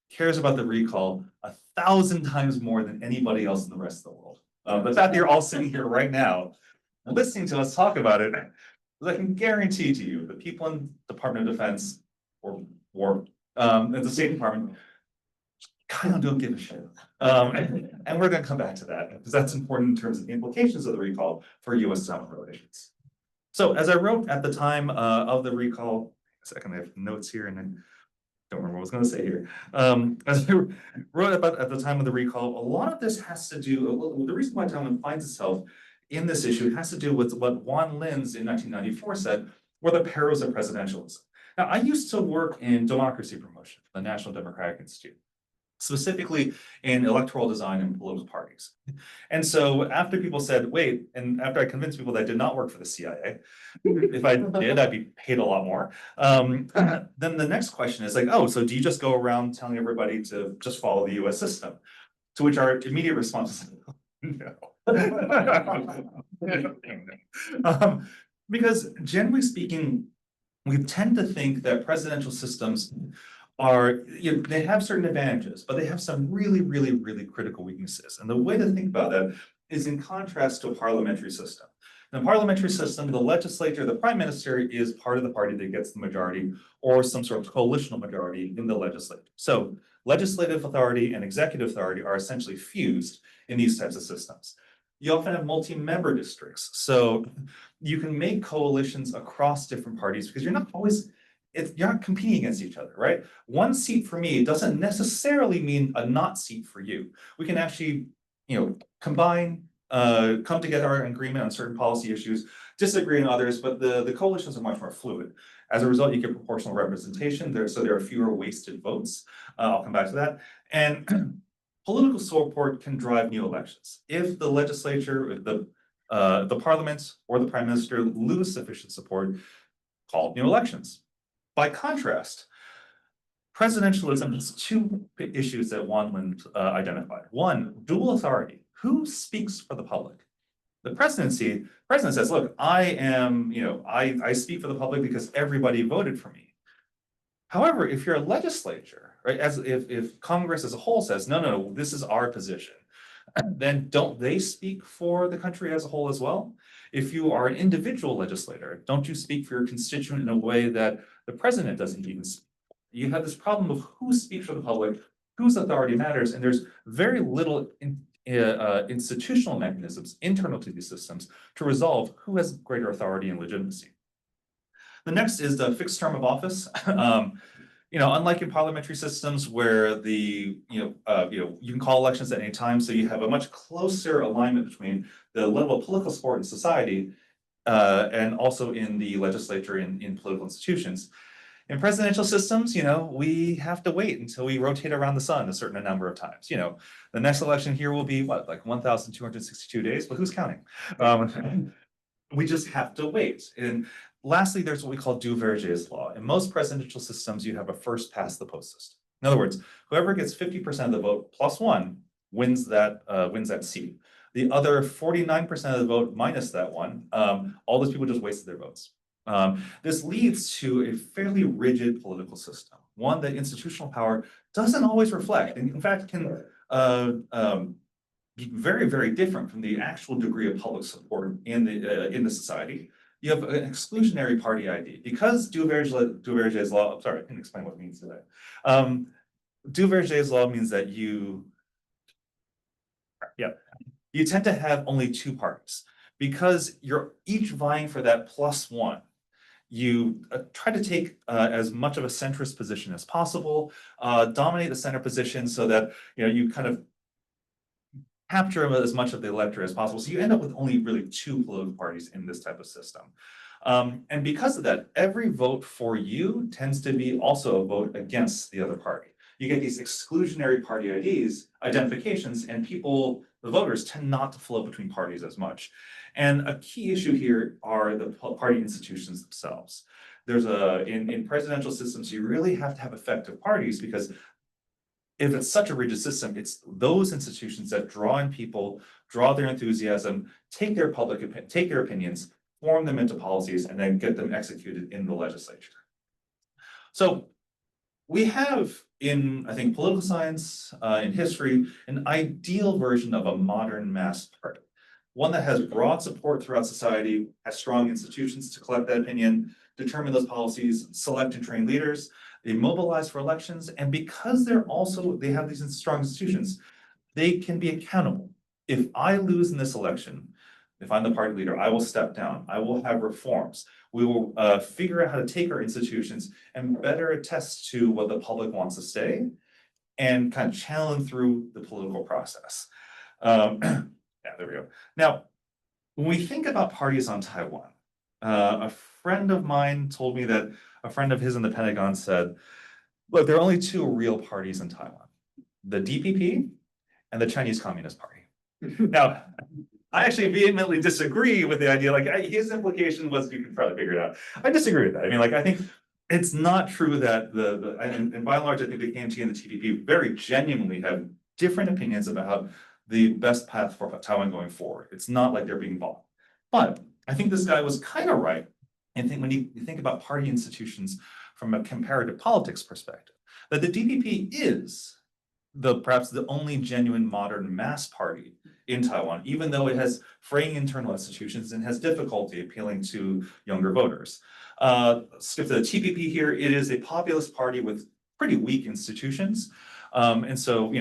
cares about the recall 1,000 times more than anybody else in the rest of the world. The fact that you're all sitting here right now listening to us talk about it, I can guarantee to you the people in the Department of Defense or the State Department kind of don't give a shit. And we're going to come back to that because that's important in terms of the implications of the recall for US-Taiwan relations. So as I wrote at the time of the recall, a second, I have notes here and I don't remember what I was going to say here. As I wrote about at the time of the recall, a lot of this has to do, the reason why Taiwan finds itself in this issue has to do with what Juan Linz in 1994 said were the perils of presidentialism. Now, I used to work in democracy promotion for the National Democratic Institute, specifically in electoral design and political parties. And so after people said, wait, and after I convinced people that I did not work for the CIA, if I did, I'd be paid a lot more. Then the next question is like, oh, so do you just go around telling everybody to just follow the US system? To which our immediate response is, no. Because generally speaking, we tend to think that presidential systems are, they have certain advantages, but they have some really critical weaknesses. And the way to think about that is in contrast to a parliamentary system. In a parliamentary system, the legislature, the prime minister is part of the party that gets the majority or some sort of coalitional majority in the legislature. So legislative authority and executive authority are essentially fused in these types of systems. You often have multi-member districts. So you can make coalitions across different parties because you're not competing against each other, right? One seat for me doesn't necessarily mean a not seat for you. We can actually, combine, come together in agreement on certain policy issues, disagree on others, but the coalitions are much more fluid. As a result, you get proportional representation there, so there are fewer wasted votes. I'll come back to that. And political support can drive new elections. If the legislature, if the parliament or the prime minister lose sufficient support, call new elections. By contrast, presidentialism has two issues that Wanlund identified. One, dual authority. Who speaks for the public? The president says, look, I speak for the public because everybody voted for me. However, if you're a legislature, right, if Congress as a whole says, no, this is our position, then don't they speak for the country as a whole as well? If you are an individual legislator, don't you speak for your constituent in a way that the president doesn't even speak? You have this problem of who speaks for the public, whose authority matters, and there's very little institutional mechanisms internal to these systems to resolve who has greater authority and legitimacy. The next is the fixed term of office. Unlike in parliamentary systems where you can call elections at any time, so you have a much closer alignment between the level of political support in society and also in the legislature in political institutions. In presidential systems, we have to wait until we rotate around the sun a certain number of times. The next election here will be what, like 1,262 days, but who's counting? We just have to wait. And lastly, there's what we call du verges law. In most presidential systems, you have a first past the post system. In other words, whoever gets 50% of the vote plus one wins that seat. The other 49% of the vote minus that one, all those people just wasted their votes. This leads to a fairly rigid political system, one that institutional power doesn't always reflect, and in fact can be very different from the actual degree of public support in the society. You have an exclusionary party ID because du verges law. Sorry, I can explain what it means today. Du verges law means that you tend to have only two parties because you're each vying for that plus one. You try to take as much of a centrist position as possible, dominate the center position so that you kind of capture as much of the electorate as possible. So you end up with only really two political parties in this type of system. And because of that, every vote for you tends to be also a vote against the other party. You get these exclusionary party IDs, identifications, and the voters tend not to flow between parties as much. And a key issue here are the party institutions themselves. In presidential systems, you really have to have effective parties because if it's such a rigid system, it's those institutions that draw in people, draw their enthusiasm, take their opinions, form them into policies, and then get them executed in the legislature. So we have in, I think, political science, in history, an ideal version of a modern mass party. One that has broad support throughout society, has strong institutions to collect that opinion, determine those policies, select and train leaders, they mobilize for elections, and because they have these strong institutions, they can be accountable. If I lose in this election, if I'm the party leader, I will step down. I will have reforms. We will figure out how to take our institutions and better attest to what the public wants to say and kind of challenge through the political process. There we go. Now, when we think about parties on Taiwan, a friend of mine told me that a friend of his in the Pentagon said, look, there are only two real parties in Taiwan, the DPP and the Chinese Communist Party. Now, I actually vehemently disagree with the idea, like his implication was you can probably figure it out. I disagree with that. I mean, I think it's not true that and by and large, I think the KMT and the TPP very genuinely have different opinions about the best path for Taiwan going forward. It's not like they're being bought. But I think this guy was kind of right. And think when you think about party institutions from a comparative politics perspective, that the DPP is perhaps the only genuine modern mass party in Taiwan, even though it has fraying internal institutions and has difficulty appealing to younger voters. Skip to the TPP here, it is a populist party with pretty weak institutions. And so,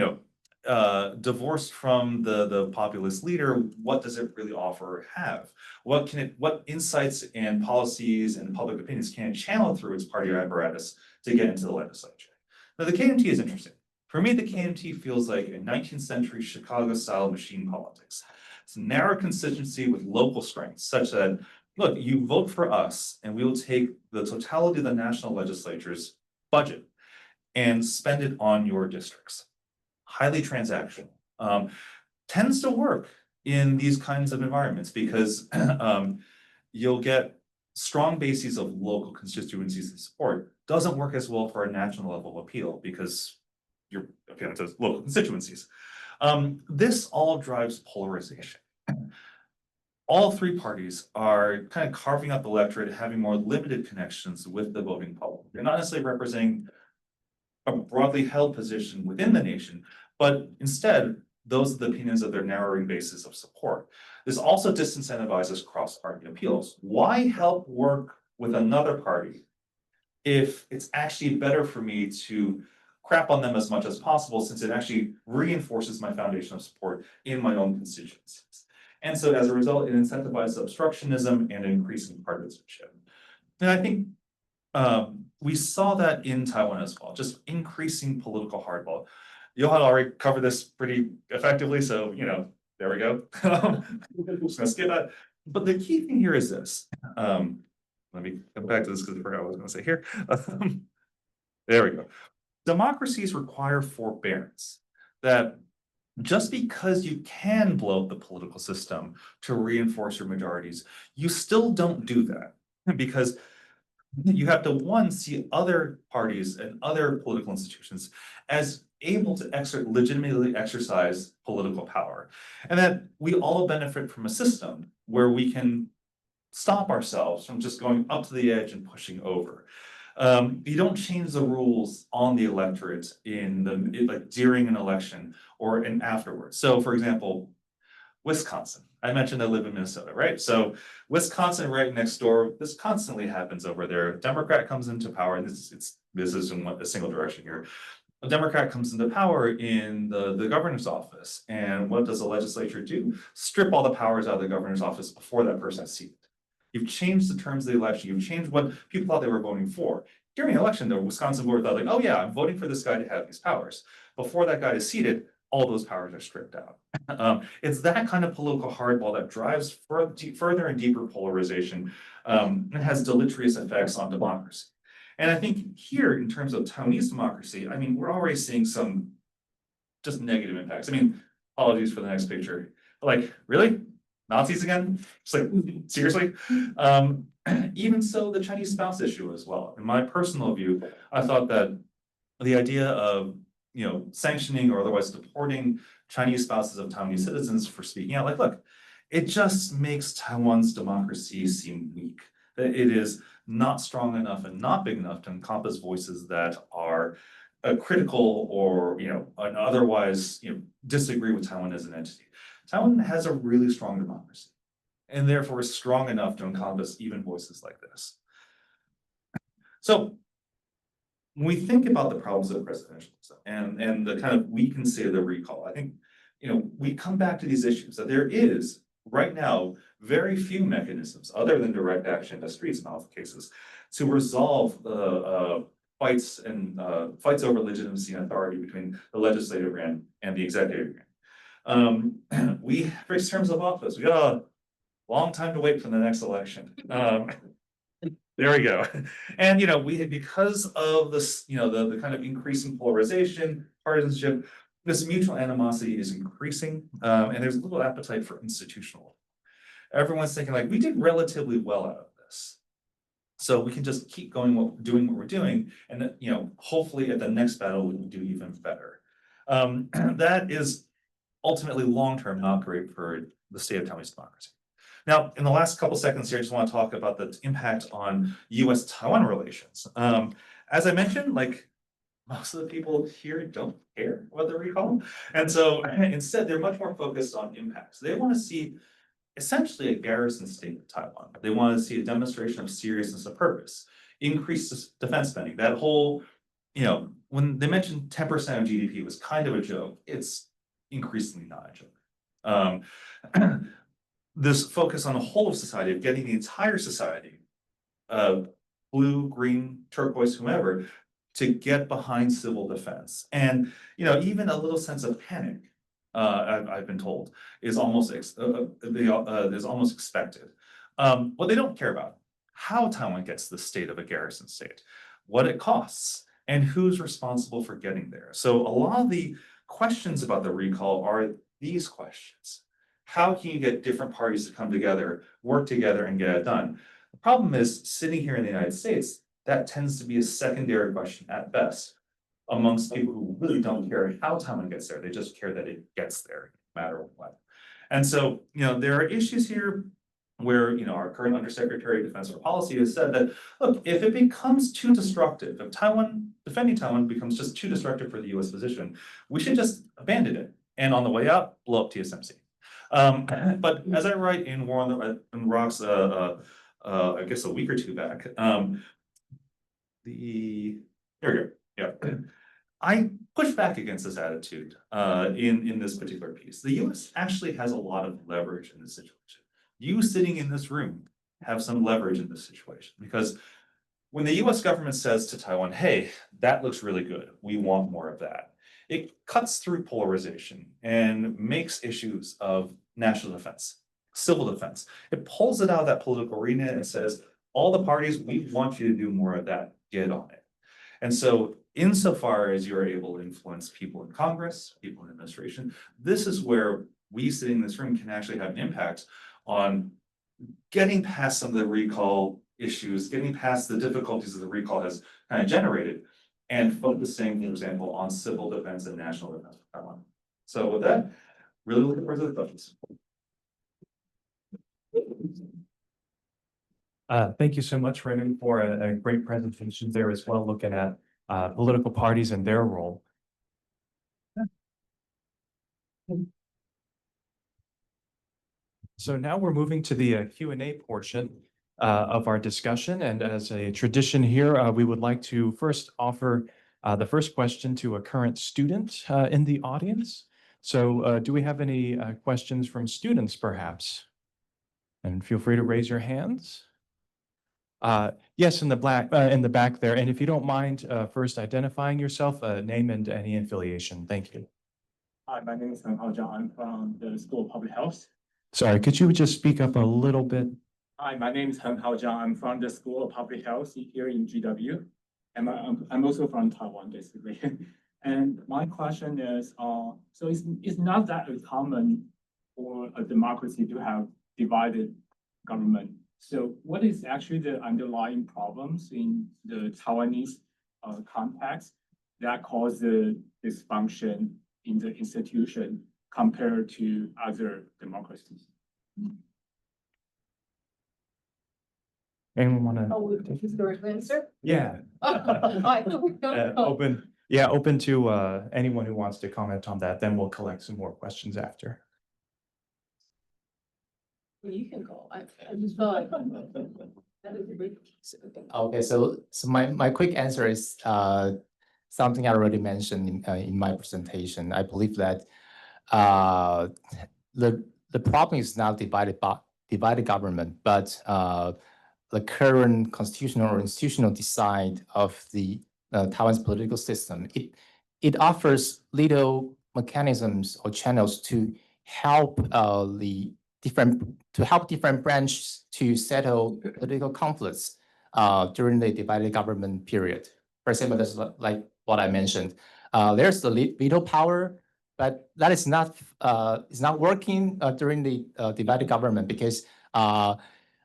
divorced from the populist leader, what does it really offer or have? What insights and policies and public opinions can it channel through its party apparatus to get into the legislature? Now, the KMT is interesting. For me, the KMT feels like a 19th century Chicago-style machine politics. It's a narrow constituency with local strengths, such that, look, you vote for us, and we will take the totality of the national legislature's budget and spend it on your districts. Highly transactional. Tends to work in these kinds of environments because you'll get strong bases of local constituencies and support. Doesn't work as well for a national level appeal because you're appealing to local constituencies. This all drives polarization. All three parties are kind of carving out the electorate, having more limited connections with the voting public. They're not necessarily representing a broadly held position within the nation, but instead, those are the opinions of their narrowing basis of support. This also disincentivizes cross-party appeals. Why help work with another party if it's actually better for me to crap on them as much as possible, since it actually reinforces my foundation of support in my own constituencies? And so as a result, it incentivizes obstructionism and increasing partisanship. And I think we saw that in Taiwan as well, just increasing political hardball. Johan already covered this pretty effectively, so there we go. I'm just gonna skip that. But the key thing here is this. Let me come back to this because I forgot what I was gonna say here. There we go. Democracies require forbearance. That just because you can blow up the political system to reinforce your majorities, you still don't do that because you have to, one, see other parties and other political institutions as able to legitimately exercise political power. And that we all benefit from a system where we can stop ourselves from just going up to the edge and pushing over. You don't change the rules on the electorate during an election or afterwards. So for example, Wisconsin. I mentioned I live in Minnesota, right? So Wisconsin right next door, this constantly happens over there. A Democrat comes into power, and this is in a single direction here. A Democrat comes into power in the governor's office. And what does the legislature do? Strip all the powers out of the governor's office before that person is seated. You've changed the terms of the election. You've changed what people thought they were voting for. During the election, the Wisconsin voters thought, like, oh yeah, I'm voting for this guy to have these powers. Before that guy is seated, all those powers are stripped out. It's that kind of political hardball that drives further and deeper polarization and has deleterious effects on democracy. And I think here, in terms of Taiwanese democracy, I mean, we're already seeing some just negative impacts. I mean, apologies for the next picture. But like, really? Nazis again? Just like, seriously? Even so, the Chinese spouse issue as well. In my personal view, I thought that the idea of sanctioning or otherwise deporting Chinese spouses of Taiwanese citizens for speaking out, like, look, it just makes Taiwan's democracy seem weak. That it is not strong enough and not big enough to encompass voices that are critical or otherwise disagree with Taiwan as an entity. Taiwan has a really strong democracy, and therefore is strong enough to encompass even voices like this. So when we think about the problems of presidentialism and the kind of weakness of the recall, I think we come back to these issues that there is right now very few mechanisms other than direct action in the streets in all cases to resolve the fights over legitimacy and authority between the legislative branch and the executive branch. For terms of office, we got a long time to wait for the next election. There we go. And because of this, the kind of increasing polarization, partisanship, this mutual animosity is increasing, and there's little appetite for institutional. Everyone's thinking like, we did relatively well out of this, so we can just keep going, doing what we're doing, and hopefully at the next battle we can do even better. That is ultimately, long-term, not great for the state of Taiwanese democracy. Now, in the last couple seconds here, I just want to talk about the impact on US-Taiwan relations. As I mentioned, like most of the people here don't care about the recall. And so instead, they're much more focused on impacts. They want to see essentially a garrison state of Taiwan. They want to see a demonstration of seriousness of purpose, increased defense spending. That whole, when they mentioned 10% of GDP was kind of a joke, it's increasingly not a joke. This focus on the whole of society, of getting the entire society, blue, green, turquoise, whomever, to get behind civil defense. And, even a little sense of panic, I've been told, is almost expected. What they don't care about, how Taiwan gets the state of a garrison state, what it costs, and who's responsible for getting there. So a lot of the questions about the recall are these questions. How can you get different parties to come together, work together, and get it done? The problem is, sitting here in the United States, that tends to be a secondary question at best amongst people who really don't care how Taiwan gets there. They just care that it gets there, no matter what. And so, there are issues here where, our current Undersecretary of Defense for Policy has said that, look, if it becomes too destructive, if defending Taiwan becomes just too destructive for the US position, we should just abandon it. And on the way out, blow up TSMC. But as I write in War on the Rocks, I guess a week or two back, here we go. Yeah. I push back against this attitude in this particular piece. The US actually has a lot of leverage in this situation. You sitting in this room have some leverage in this situation, because when the US government says to Taiwan, hey, that looks really good, we want more of that, it cuts through polarization and makes issues of national defense, civil defense. It pulls it out of that political arena and says, all the parties, we want you to do more of that, get on it. And so insofar as you're able to influence people in Congress, people in administration, this is where we sitting in this room can actually have an impact on getting past some of the recall issues, getting past the difficulties that the recall has kind of generated, and focusing, for example, on civil defense and national defense for Taiwan. So with that, really looking forward to the questions. Thank you so much, Raymond, for a great presentation there as well, looking at political parties and their role. So now we're moving to the Q&A portion of our discussion. And as a tradition here, we would like to first offer the first question to a current student in the audience. So do we have any questions from students, perhaps? And feel free to raise your hands. Yes, in the back there. And if you don't mind first identifying yourself, name and any affiliation. Thank you. Hi, my name is Zhang. I'm from the School of Public Health. Sorry, could you just speak up a little bit? Hi, my name is Zhang. I'm from the School of Public Health here in GW. And I'm also from Taiwan, basically. And my question is, so it's not that common for a democracy to have divided government. So what is actually the underlying problems in the Taiwanese context that cause the dysfunction in the institution compared to other democracies? Anyone want to? Oh, historical answer? Yeah. Open to anyone who wants to comment on that. Then we'll collect some more questions after. You can go. I just thought. Okay, so my quick answer is something I already mentioned in my presentation. I believe that the problem is not divided government, but the current constitutional or institutional design of the Taiwan's political system. It offers little mechanisms or channels to help different branches to settle political conflicts during the divided government period. For example, there's like what I mentioned. There's the veto power, but that is not working during the divided government, because the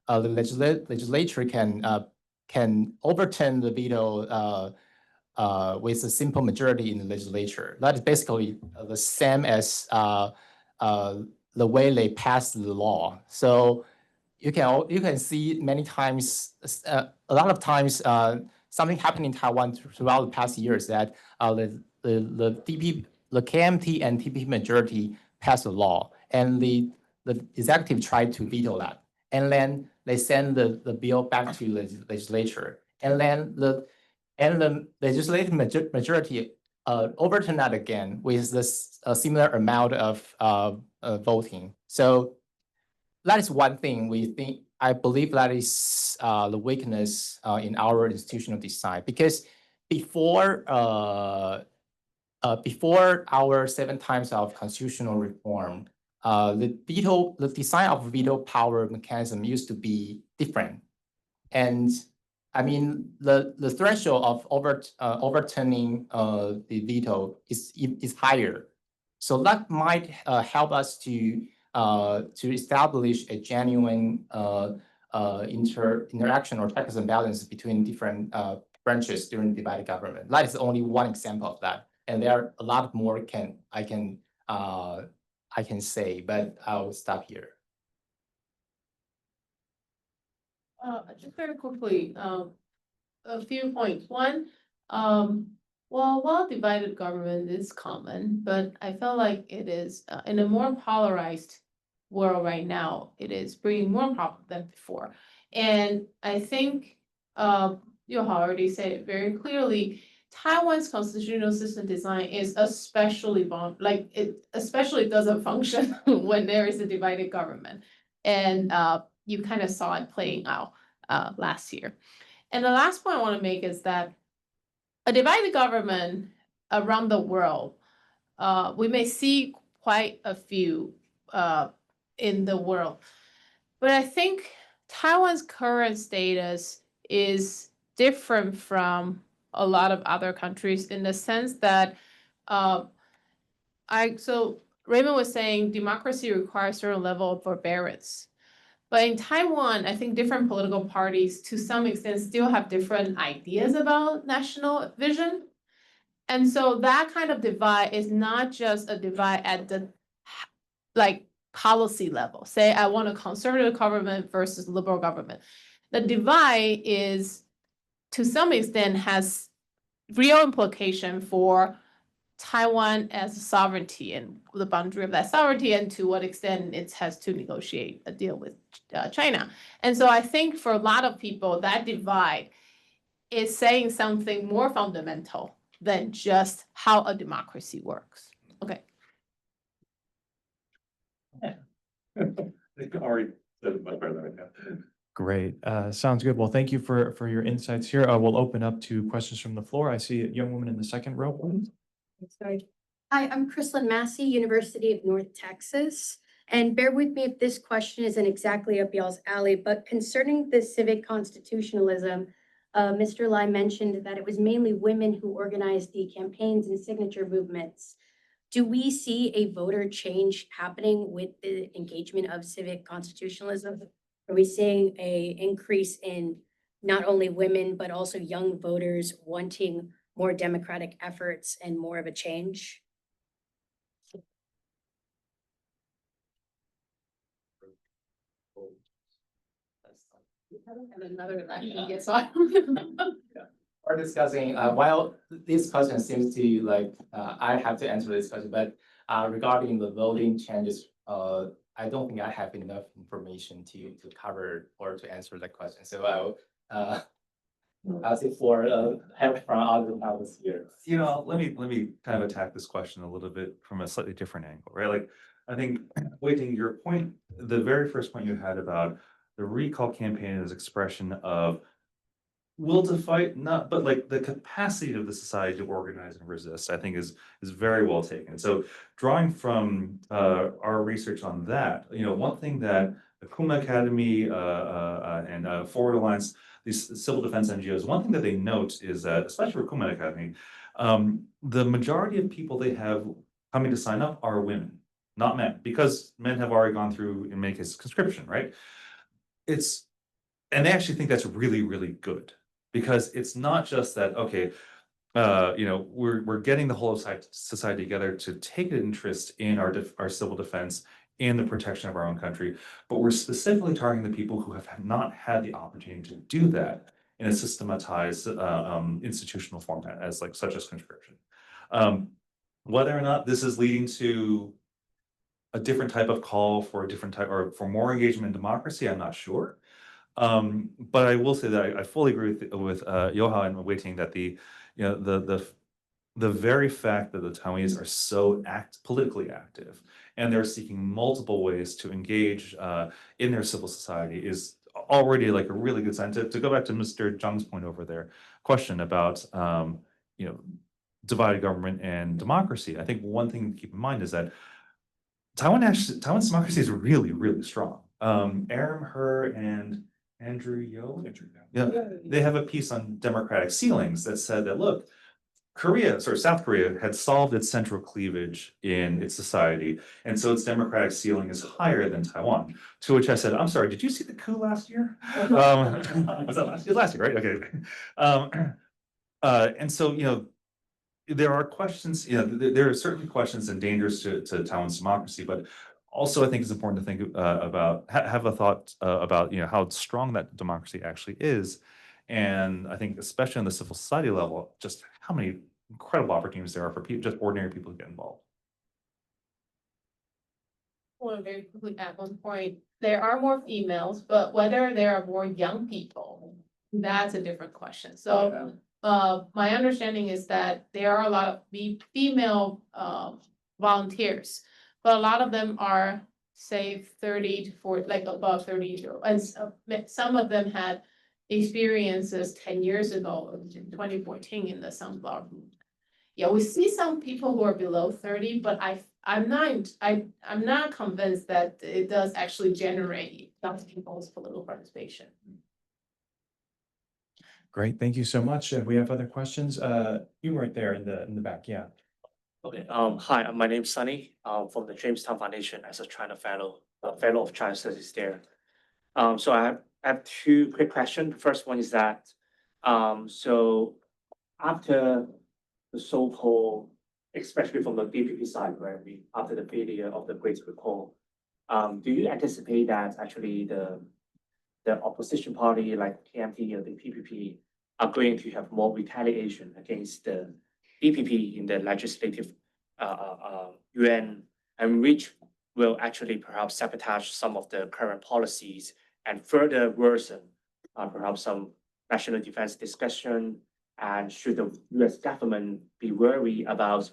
legislature can overturn the veto with a simple majority in the legislature. That is basically the same as the way they pass the law. So you can see many times, a lot of times, something happened in Taiwan throughout the past years that the KMT and TP majority passed a law, and the executive tried to veto that, and then they send the bill back to the legislature, and then the legislative majority overturned that again with this similar amount of voting. So that is one thing I believe that is the weakness in our institutional design, because before our 7 times of constitutional reform, the design of veto power mechanism used to be different. And I mean, the threshold of overturning the veto is higher. So that might help us to establish a genuine interaction or checks and balances between different branches during divided government. That is only one example of that, and there are a lot more I can say, but I'll stop here. Just very quickly, a few points. One, while divided government is common, but I feel like it is in a more polarized world right now, it is bringing more problems than before. And I think you already said it very clearly. Taiwan's constitutional system design is especially it especially doesn't function when there is a divided government, and you kind of saw it playing out last year. And the last point I want to make is that a divided government around the world, we may see quite a few in the world, but I think Taiwan's current status is different from a lot of other countries in the sense that so Raymond was saying democracy requires a certain level of forbearance. But in Taiwan, I think different political parties, to some extent, still have different ideas about national vision. And so that kind of divide is not just a divide at the policy level. Say, I want a conservative government versus liberal government. The divide is, to some extent, has real implication for Taiwan as a sovereignty and the boundary of that sovereignty, and to what extent it has to negotiate a deal with China. And so I think for a lot of people, that divide is saying something more fundamental than just how a democracy works. Okay. They've already said it much better than I can. Great. Sounds good. Well, thank you for your insights here. We'll open up to questions from the floor. I see a young woman in the second row. Sorry. Hi, I'm Chrislyn Massey, University of North Texas. And bear with me if this question isn't exactly up y'all's alley, but concerning the civic constitutionalism, Mr. Lai mentioned that it was mainly women who organized the campaigns and signature movements. Do we see a voter change happening with the engagement of civic constitutionalism? Are we seeing an increase in not only women, but also young voters wanting more democratic efforts and more of a change? And another election gets on. We're discussing, while this question seems to I have to answer this question, but regarding the voting changes, I don't think I have enough information to cover or to answer that question. So I'll say for help from other panelists here. Let me kind of attack this question a little bit from a slightly different angle, right? Like, I think, Wei-Ting, your point, the very first point you had about the recall campaign as expression of will to fight, not, but like the capacity of the society to organize and resist, I think is very well taken. So drawing from our research on that, one thing that the Kuma Academy and Forward Alliance, these civil defense NGOs, one thing that they note is that, especially for Kuomintang Academy, the majority of people they have coming to sign up are women, not men, because men have already gone through, in many cases, conscription, right? And they actually think that's really, really good, because it's not just that, okay, we're getting the whole of society together to take an interest in our civil defense and the protection of our own country, but we're specifically targeting the people who have not had the opportunity to do that in a systematized institutional format, as such as conscription. Whether or not this is leading to a different type of call for a different type or for more engagement in democracy, I'm not sure. But I will say that I fully agree with Yoha and Wei-Ting that the very fact that the Taiwanese are so politically active and they're seeking multiple ways to engage in their civil society is already a really good sign. To go back to Mr. Zhang's point over there, question about divided government and democracy. I think one thing to keep in mind is that Taiwan's democracy is really, really strong. Aram Her and Andrew Yo, they have a piece on democratic ceilings that said that, look, South Korea had solved its central cleavage in its society, and so its democratic ceiling is higher than Taiwan. To which I said, I'm sorry, did you see the coup last year? Was that last year? Last year, right? Okay. And so, there are questions, there are certainly questions and dangers to Taiwan's democracy, but also I think it's important to think have a thought about, how strong that democracy actually is. And I think especially on the civil society level, just how many incredible opportunities there are for just ordinary people to get involved. I want to very quickly add one point. There are more females, but whether there are more young people, that's a different question. So my understanding is that there are a lot of female volunteers, but a lot of them are, say, 30 to 40, above 30 years old. And some of them had experiences 10 years ago, in 2014 in the sunflower movement. Yeah, we see some people who are below 30, but I'm not convinced that it does actually generate young people's political participation. Great, thank you so much. We have other questions. You right there in the back, yeah. Okay, hi, my name's Sunny, from the Jamestown Foundation as a China fellow of China Studies there. So I have two quick questions. The first one is that, so after the so-called, especially from the DPP side, after the failure of the Great Recall, do you anticipate that actually the opposition party like KMT or the PPP are going to have more retaliation against the DPP in the legislative UN, and which will actually perhaps sabotage some of the current policies and further worsen perhaps some national defense discussion? And should the US government be worried about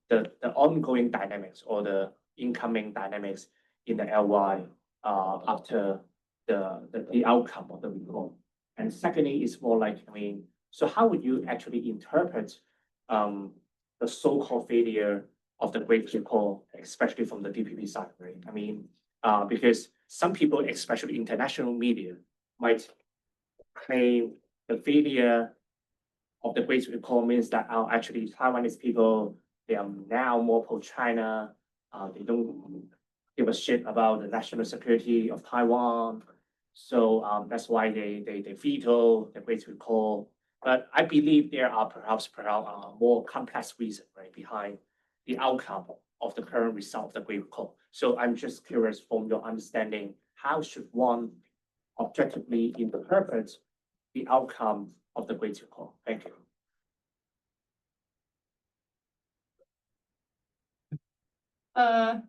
the ongoing dynamics or the incoming dynamics in the LY after the outcome of the recall? And secondly, is more like, so how would you actually interpret the so-called failure of the Great Recall, especially from the DPP side, right? Because some people, especially international media, might claim the failure of the Great Recall means that actually Taiwanese people, they are now more pro-China. They don't give a shit about the national security of Taiwan. So that's why they veto the Great Recall. But I believe there are perhaps more complex reasons, right, behind the outcome of the current result of the Great Recall. So I'm just curious, from your understanding, how should one objectively interpret the outcome of the Great Recall? Thank you.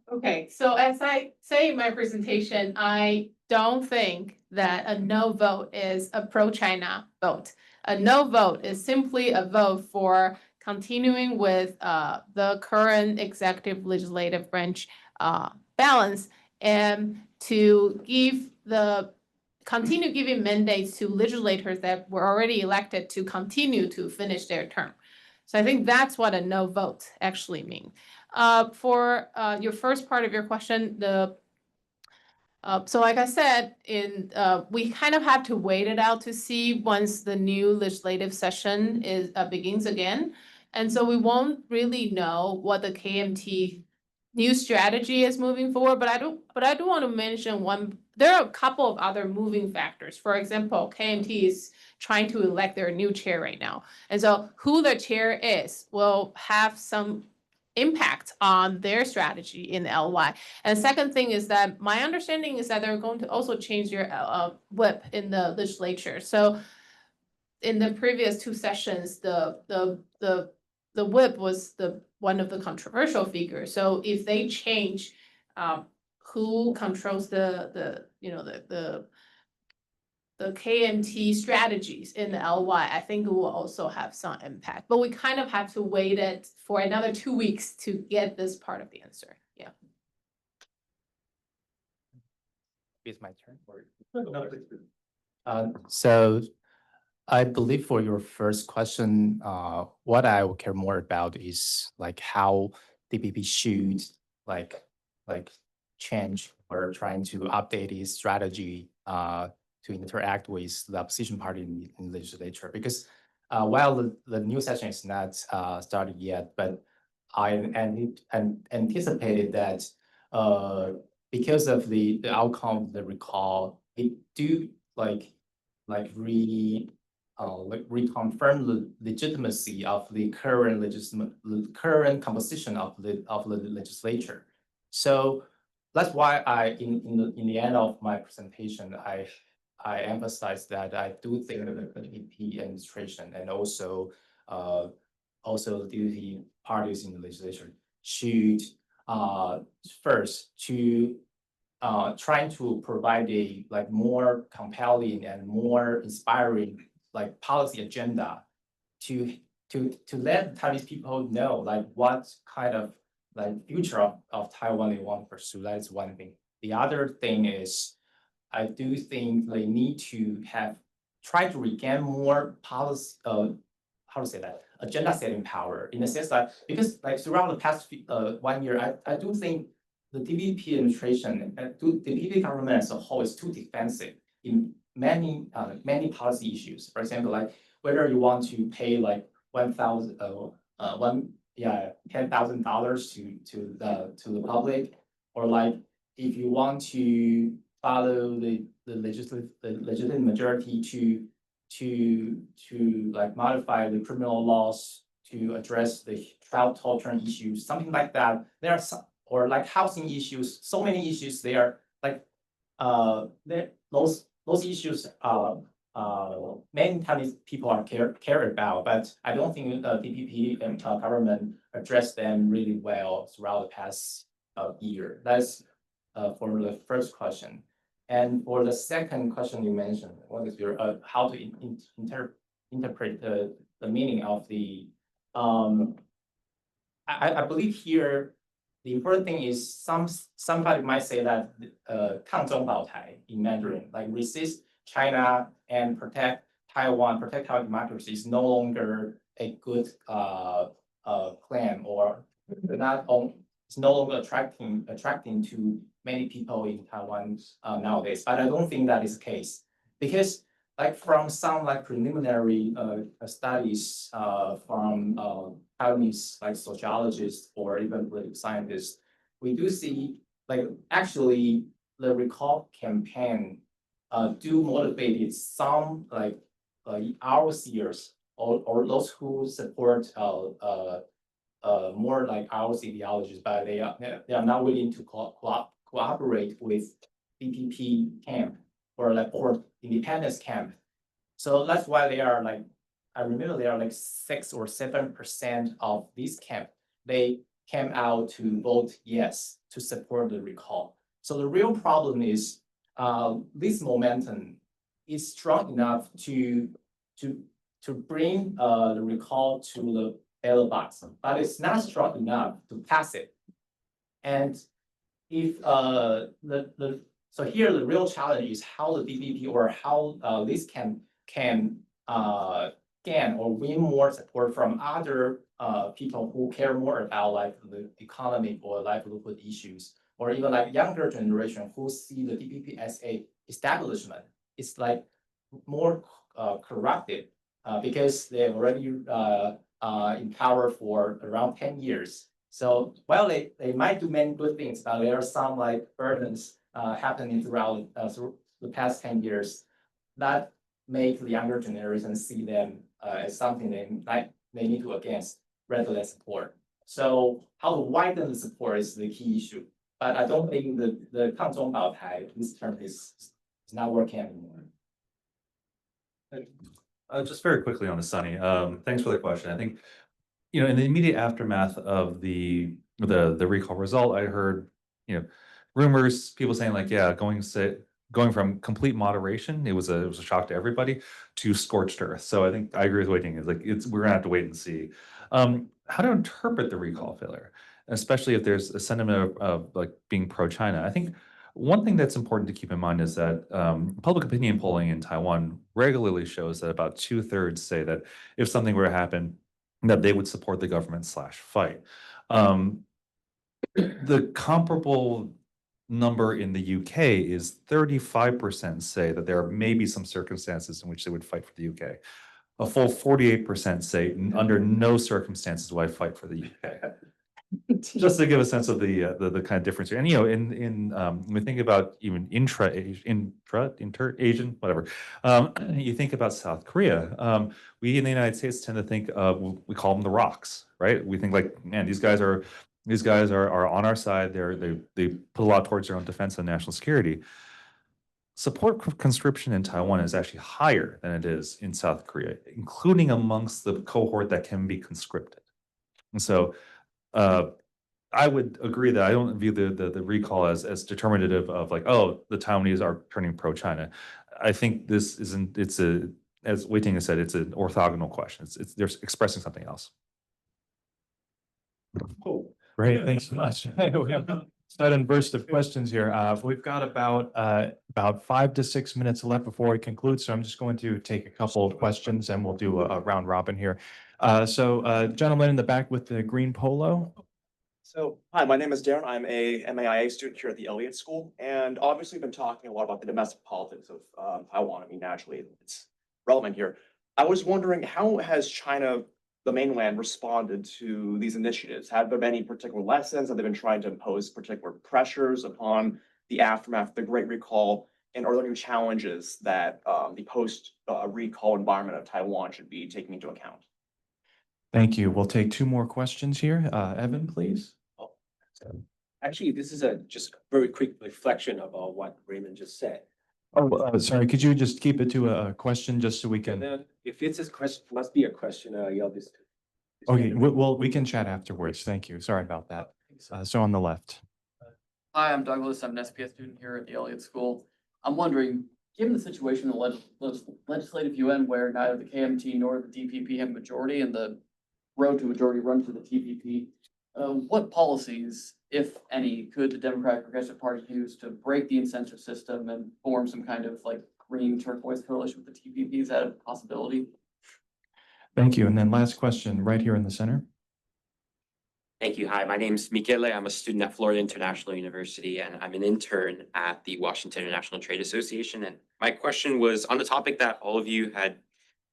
Okay, so as I say in my presentation, I don't think that a no vote is a pro-China vote. A no vote is simply a vote for continuing with the current executive legislative branch balance, and to continue giving mandates to legislators that were already elected to continue to finish their term. So I think that's what a no vote actually means. For your first part of your question, so like I said, we kind of have to wait it out to see once the new legislative session begins again. And so we won't really know what the KMT new strategy is moving forward, but I do want to mention one there are a couple of other moving factors. For example, KMT is trying to elect their new chair right now. And so who the chair is will have some impact on their strategy in LY. And the second thing is that my understanding is that they're going to also change their whip in the legislature. So in the previous two sessions, the whip was one of the controversial figures. So if they change who controls the KMT strategies in the LY, I think it will also have some impact. But we kind of have to wait it for another 2 weeks to get this part of the answer. Yeah. It's my turn. So I believe for your first question, what I would care more about is like how DPP should like change or trying to update its strategy to interact with the opposition party in legislature. Because while the new session is not started yet, but I anticipated that because of the outcome of the recall, it do reconfirm the legitimacy of the current composition of the legislature. So that's why in the end of my presentation, I emphasize that I do think that the DPP administration and also the DPP parties in the legislature should first to trying to provide a more compelling and more inspiring policy agenda to let Taiwanese people know what kind of future of Taiwan they want to pursue. That is one thing. The other thing is I do think they need to try to regain more policy how to say that agenda setting power, in the sense that because throughout the past 1 year, I do think the DPP administration and the DPP government as a whole is too defensive in many policy issues. For example, whether you want to pay $10,000 to the public, or if you want to follow the legislative majority to modify the criminal laws to address the child torture issues, something like that. There are some, or housing issues, so many issues there. Those issues many Chinese people are care about, but I don't think the DPP and government addressed them really well throughout the past year. That's for the first question. And for the second question you mentioned, what is your how to interpret the meaning of the I believe here the important thing is somebody might say that 抗中保台 in Mandarin, resist China and protect Taiwan democracy is no longer a good claim, or it's no longer attracting to many people in Taiwan nowadays. But I don't think that is the case, because from some preliminary studies from Taiwanese sociologists or even political scientists, we do see actually the recall campaign do motivate some ROCers or those who support more ROC ideologies, but they are not willing to cooperate with DPP camp or independence camp. So that's why they are I remember they are 6 or 7% of this camp. They came out to vote yes to support the recall. So the real problem is this momentum is strong enough to bring the recall to the ballot box, but it's not strong enough to pass it. And if so here the real challenge is how the DPP or how this can gain or win more support from other people who care more about the economic or livelihood issues, or even younger generation who see the DPP as a establishment. It's more corrupted because they're already in power for around 10 years. So while they might do many good things, but there are some burdens happening throughout through the past 10 years, that make the younger generation see them as something they need to against rather than support. So how to widen the support is the key issue. But I don't think the 抗中保台 this term is not working anymore. Just very quickly on the Sunny, thanks for the question. I think, in the immediate aftermath of the recall result, I heard, rumors, people saying like, yeah, going from complete moderation, it was a shock to everybody, to scorched earth. So I think I agree with Waiting. Is like we're gonna have to wait and see. How to interpret the recall failure, especially if there's a sentiment of like being pro-China. I think one thing that's important to keep in mind is that public opinion polling in Taiwan regularly shows that about 2/3 say that if something were to happen, that they would support the government / fight. The comparable number in the UK is 35% say that there may be some circumstances in which they would fight for the UK. A full 48% say under no circumstances would I fight for the UK. Just to give a sense of the kind of difference here. And when we think about even inter-Asian, whatever, you think about South Korea. We in the United States tend to think of, we call them the rocks, right? We think like, man, these guys are on our side. They put a lot towards their own defense and national security. Support for conscription in Taiwan is actually higher than it is in South Korea, including amongst the cohort that can be conscripted. And so I would agree that I don't view the recall as determinative of like, oh, the Taiwanese are turning pro-China. I think this isn't, as Wei Ting has said, it's an orthogonal question. They're expressing something else. Cool. Great, thanks so much. We have a sudden burst of questions here. We've got about 5 to 6 minutes left before we conclude, so I'm just going to take a couple of questions and we'll do a round robin here. Gentleman in the back with the green polo. So, hi, my name is Darren. I'm a MAIA student here at the Elliott School, and obviously been talking a lot about the domestic politics of Taiwan. I mean, naturally, it's relevant here. I was wondering, how has China, the mainland, responded to these initiatives? Have there been any particular lessons? Have they been trying to impose particular pressures upon the aftermath of the Great Recall? And are there new challenges that the post-recall environment of Taiwan should be taking into account? Thank you. We'll take 2 more questions here. Evan, please. Actually, this is just a very quick reflection of what Raymond just said. Oh, sorry, could you just keep it to a question just so we And can, then if it's a question, must be a question, okay, we can chat afterwards. Thank you. Sorry about that. So on the left. Hi, I'm Douglas. I'm an SPS student here at the Elliott School. I'm wondering, given the situation in the legislative UN where neither the KMT nor the DPP have majority and the road to majority runs to the TPP, what policies, if any, could the Democratic Progressive Party use to break the incentive system and form some kind of like green turquoise coalition with the TPP? Is that a possibility? Thank you. And then last question right here in the center. Thank you. Hi, my name is Michele. I'm a student at Florida International University, and I'm an intern at the Washington International Trade Association. And my question was on the topic that all of you had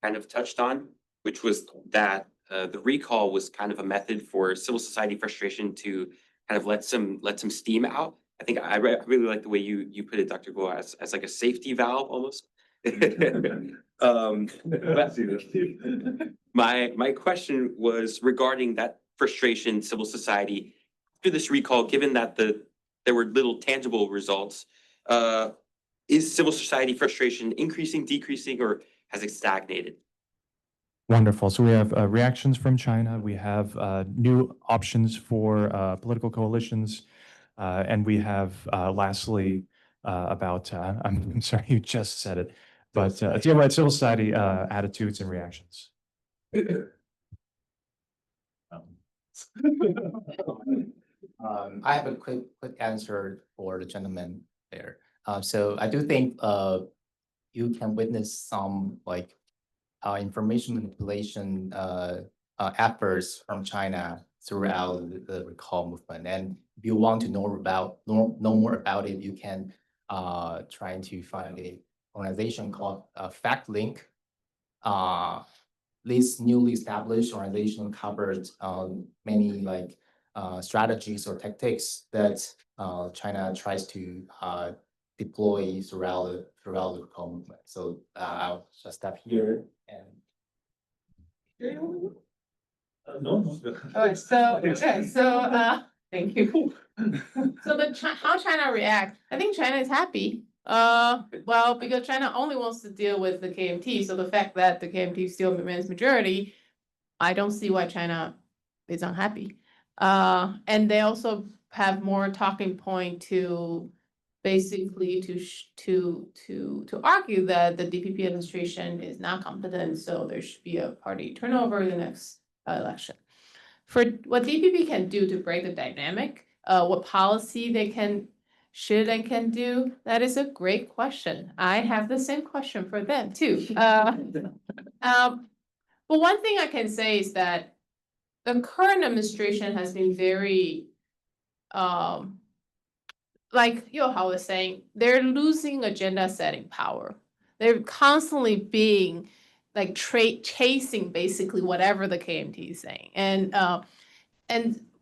kind of touched on, which was that the recall was kind of a method for civil society frustration to kind of let some steam out. I think I really like the way you put it, Dr. Guo, as like a safety valve almost. My question was regarding that frustration, civil society after this recall, given that there were little tangible results. Is civil society frustration increasing, decreasing, or has it stagnated? Wonderful. So we have reactions from China. We have new options for political coalitions. And we have lastly about, I'm sorry, you just said it, but yeah, right, civil society attitudes and reactions. I have a quick answer for the gentleman there. So I do think you can witness some like information manipulation efforts from China throughout the recall movement. And if you want to know more about it, you can try to find a organization called FactLink. This newly established organization covers many like strategies or tactics that China tries to deploy throughout the Cold movement. So I'll just stop here and. Okay, thank you. So how China react, I think China is happy. Well, because China only wants to deal with the KMT, so the fact that the KMT still remains majority, I don't see why China is unhappy. And they also have more talking point to basically to argue that the DPP administration is not competent, so there should be a party turnover in the next election. For what DPP can do to break the dynamic, what policy they should and can do, that is a great question. I have the same question for them too. But one thing I can say is that the current administration has been very, like Yohao was saying, they're losing agenda setting power. They're constantly being like chasing basically whatever the KMT is saying. And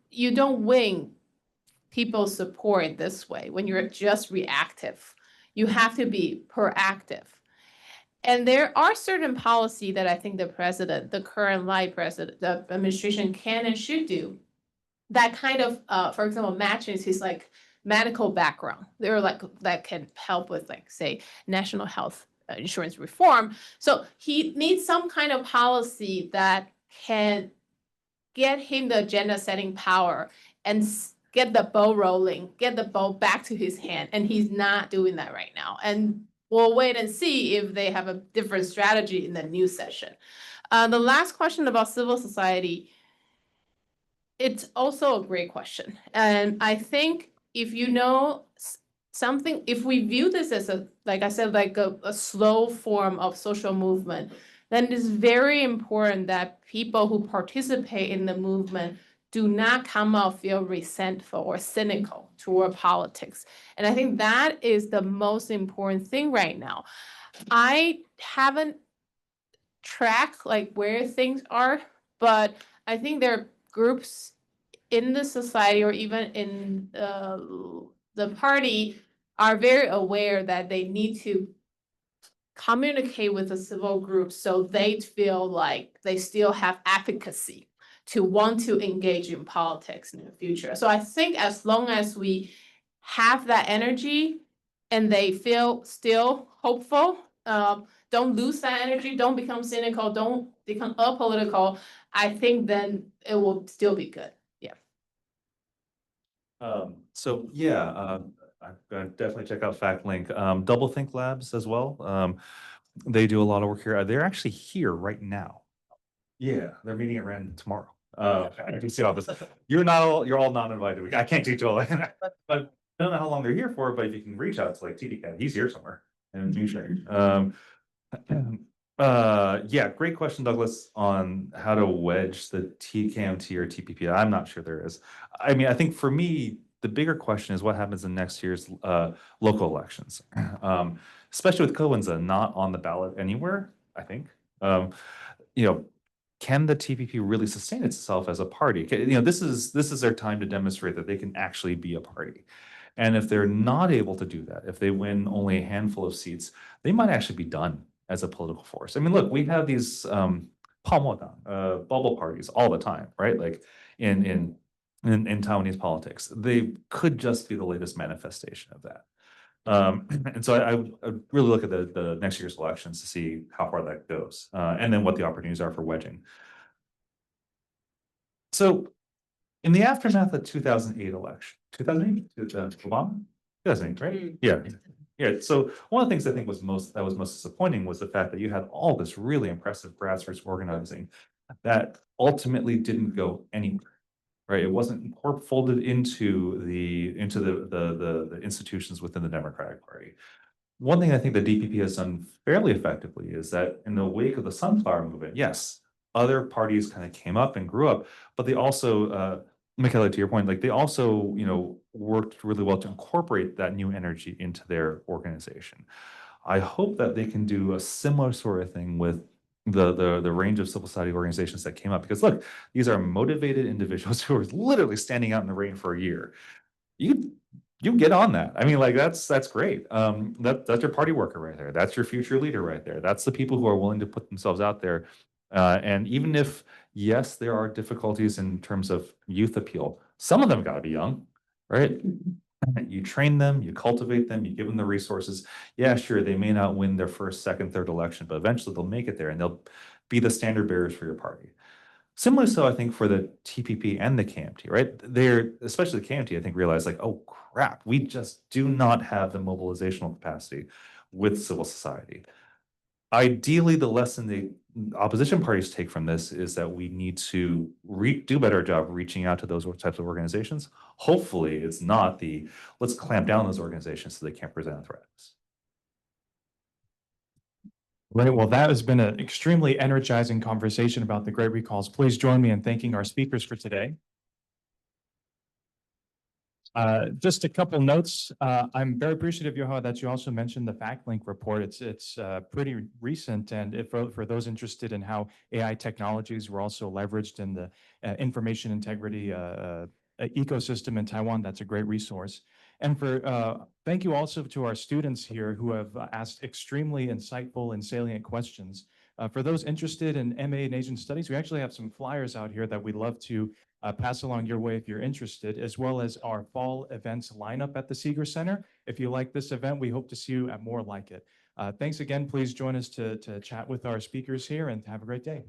you don't win people's support this way when you're just reactive. You have to be proactive. And there are certain policy that I think the current the administration can and should do that kind of, for example, matches his like medical background. They're like, that can help with like, say, national health insurance reform. So he needs some kind of policy that can get him the agenda setting power and get the ball rolling, get the ball back to his hand. And he's not doing that right now. And we'll wait and see if they have a different strategy in the new session. The last question about civil society, it's also a great question. And I think if you know something, if we view this as like I said, like a slow form of social movement, then it is very important that people who participate in the movement do not come out feel resentful or cynical toward politics. And I think that is the most important thing right now. I haven't tracked like where things are, but I think there are groups in the society or even in the party are very aware that they need to communicate with the civil group so they feel like they still have advocacy to want to engage in politics in the future. So I think as long as we have that energy and they feel still hopeful, don't lose that energy, don't become cynical, don't become apolitical, I think then it will still be good. Yeah. So yeah, I'm gonna definitely check out FactLink. Doublethink Labs as well. They do a lot of work here. They're actually here right now. Yeah, they're meeting at Rand tomorrow. I can see all this. You're all not invited. I can't teach all that. But I don't know how long they're here for, but if you can reach out to like TDCAT, he's here somewhere. And yeah, great question, Douglas, on how to wedge the TKMT or TPP. I'm not sure there is. I mean, I think for me, the bigger question is what happens in next year's local elections, especially with Coenza not on the ballot anywhere. I think, can the TPP really sustain itself as a party? This is their time to demonstrate that they can actually be a party. And if they're not able to do that, if they win only a handful of seats, they might actually be done as a political force. I mean, look, we have these bubble parties all the time, right? Like in Taiwanese politics, they could just be the latest manifestation of that. And so I would really look at the next year's elections to see how far that goes, and then what the opportunities are for wedging. So in the aftermath of 2008 election, 2008, Obama? 2008, right? Yeah. Yeah. So one of the things I think was most disappointing was the fact that you had all this really impressive grassroots organizing that ultimately didn't go anywhere. Right, it wasn't folded into the institutions within the Democratic Party. One thing I think the DPP has done fairly effectively is that in the wake of the Sunflower Movement, yes, other parties kind of came up and grew up, but they also, Michaela, to your point, like they also, worked really well to incorporate that new energy into their organization. I hope that they can do a similar sort of thing with the range of civil society organizations that came up, because look, these are motivated individuals who are literally standing out in the rain for a year. You get on that. I mean, like, that's great. That's your party worker right there. That's your future leader right there. That's the people who are willing to put themselves out there. And even if, yes, there are difficulties in terms of youth appeal, some of them got to be young, right? You train them, you cultivate them, you give them the resources. Yeah, sure, they may not win their first, second, third election, but eventually they'll make it there and they'll be the standard bearers for your party. Similarly, so I think for the TPP and the KMT, right? They're, especially the KMT, I think, realize like, oh crap, we just do not have the mobilizational capacity with civil society. Ideally, the lesson the opposition parties take from this is that we need to do a better job reaching out to those types of organizations. Hopefully, it's not the let's clamp down those organizations so they can't present threats. Right. Well, that has been an extremely energizing conversation about the great recalls. Please join me in thanking our speakers for today. Just a couple notes. I'm very appreciative, Yoho, that you also mentioned the FactLink report. It's pretty recent, and if for those interested in how AI technologies were also leveraged in the information integrity ecosystem in Taiwan, that's a great resource. And for thank you also to our students here who have asked extremely insightful and salient questions. For those interested in MA and Asian Studies, we actually have some flyers out here that we'd love to pass along your way if you're interested, as well as our fall events lineup at the Seeger Center. If you like this event, we hope to see you at more like it. Thanks again. Please join us to chat with our speakers here and have a great day.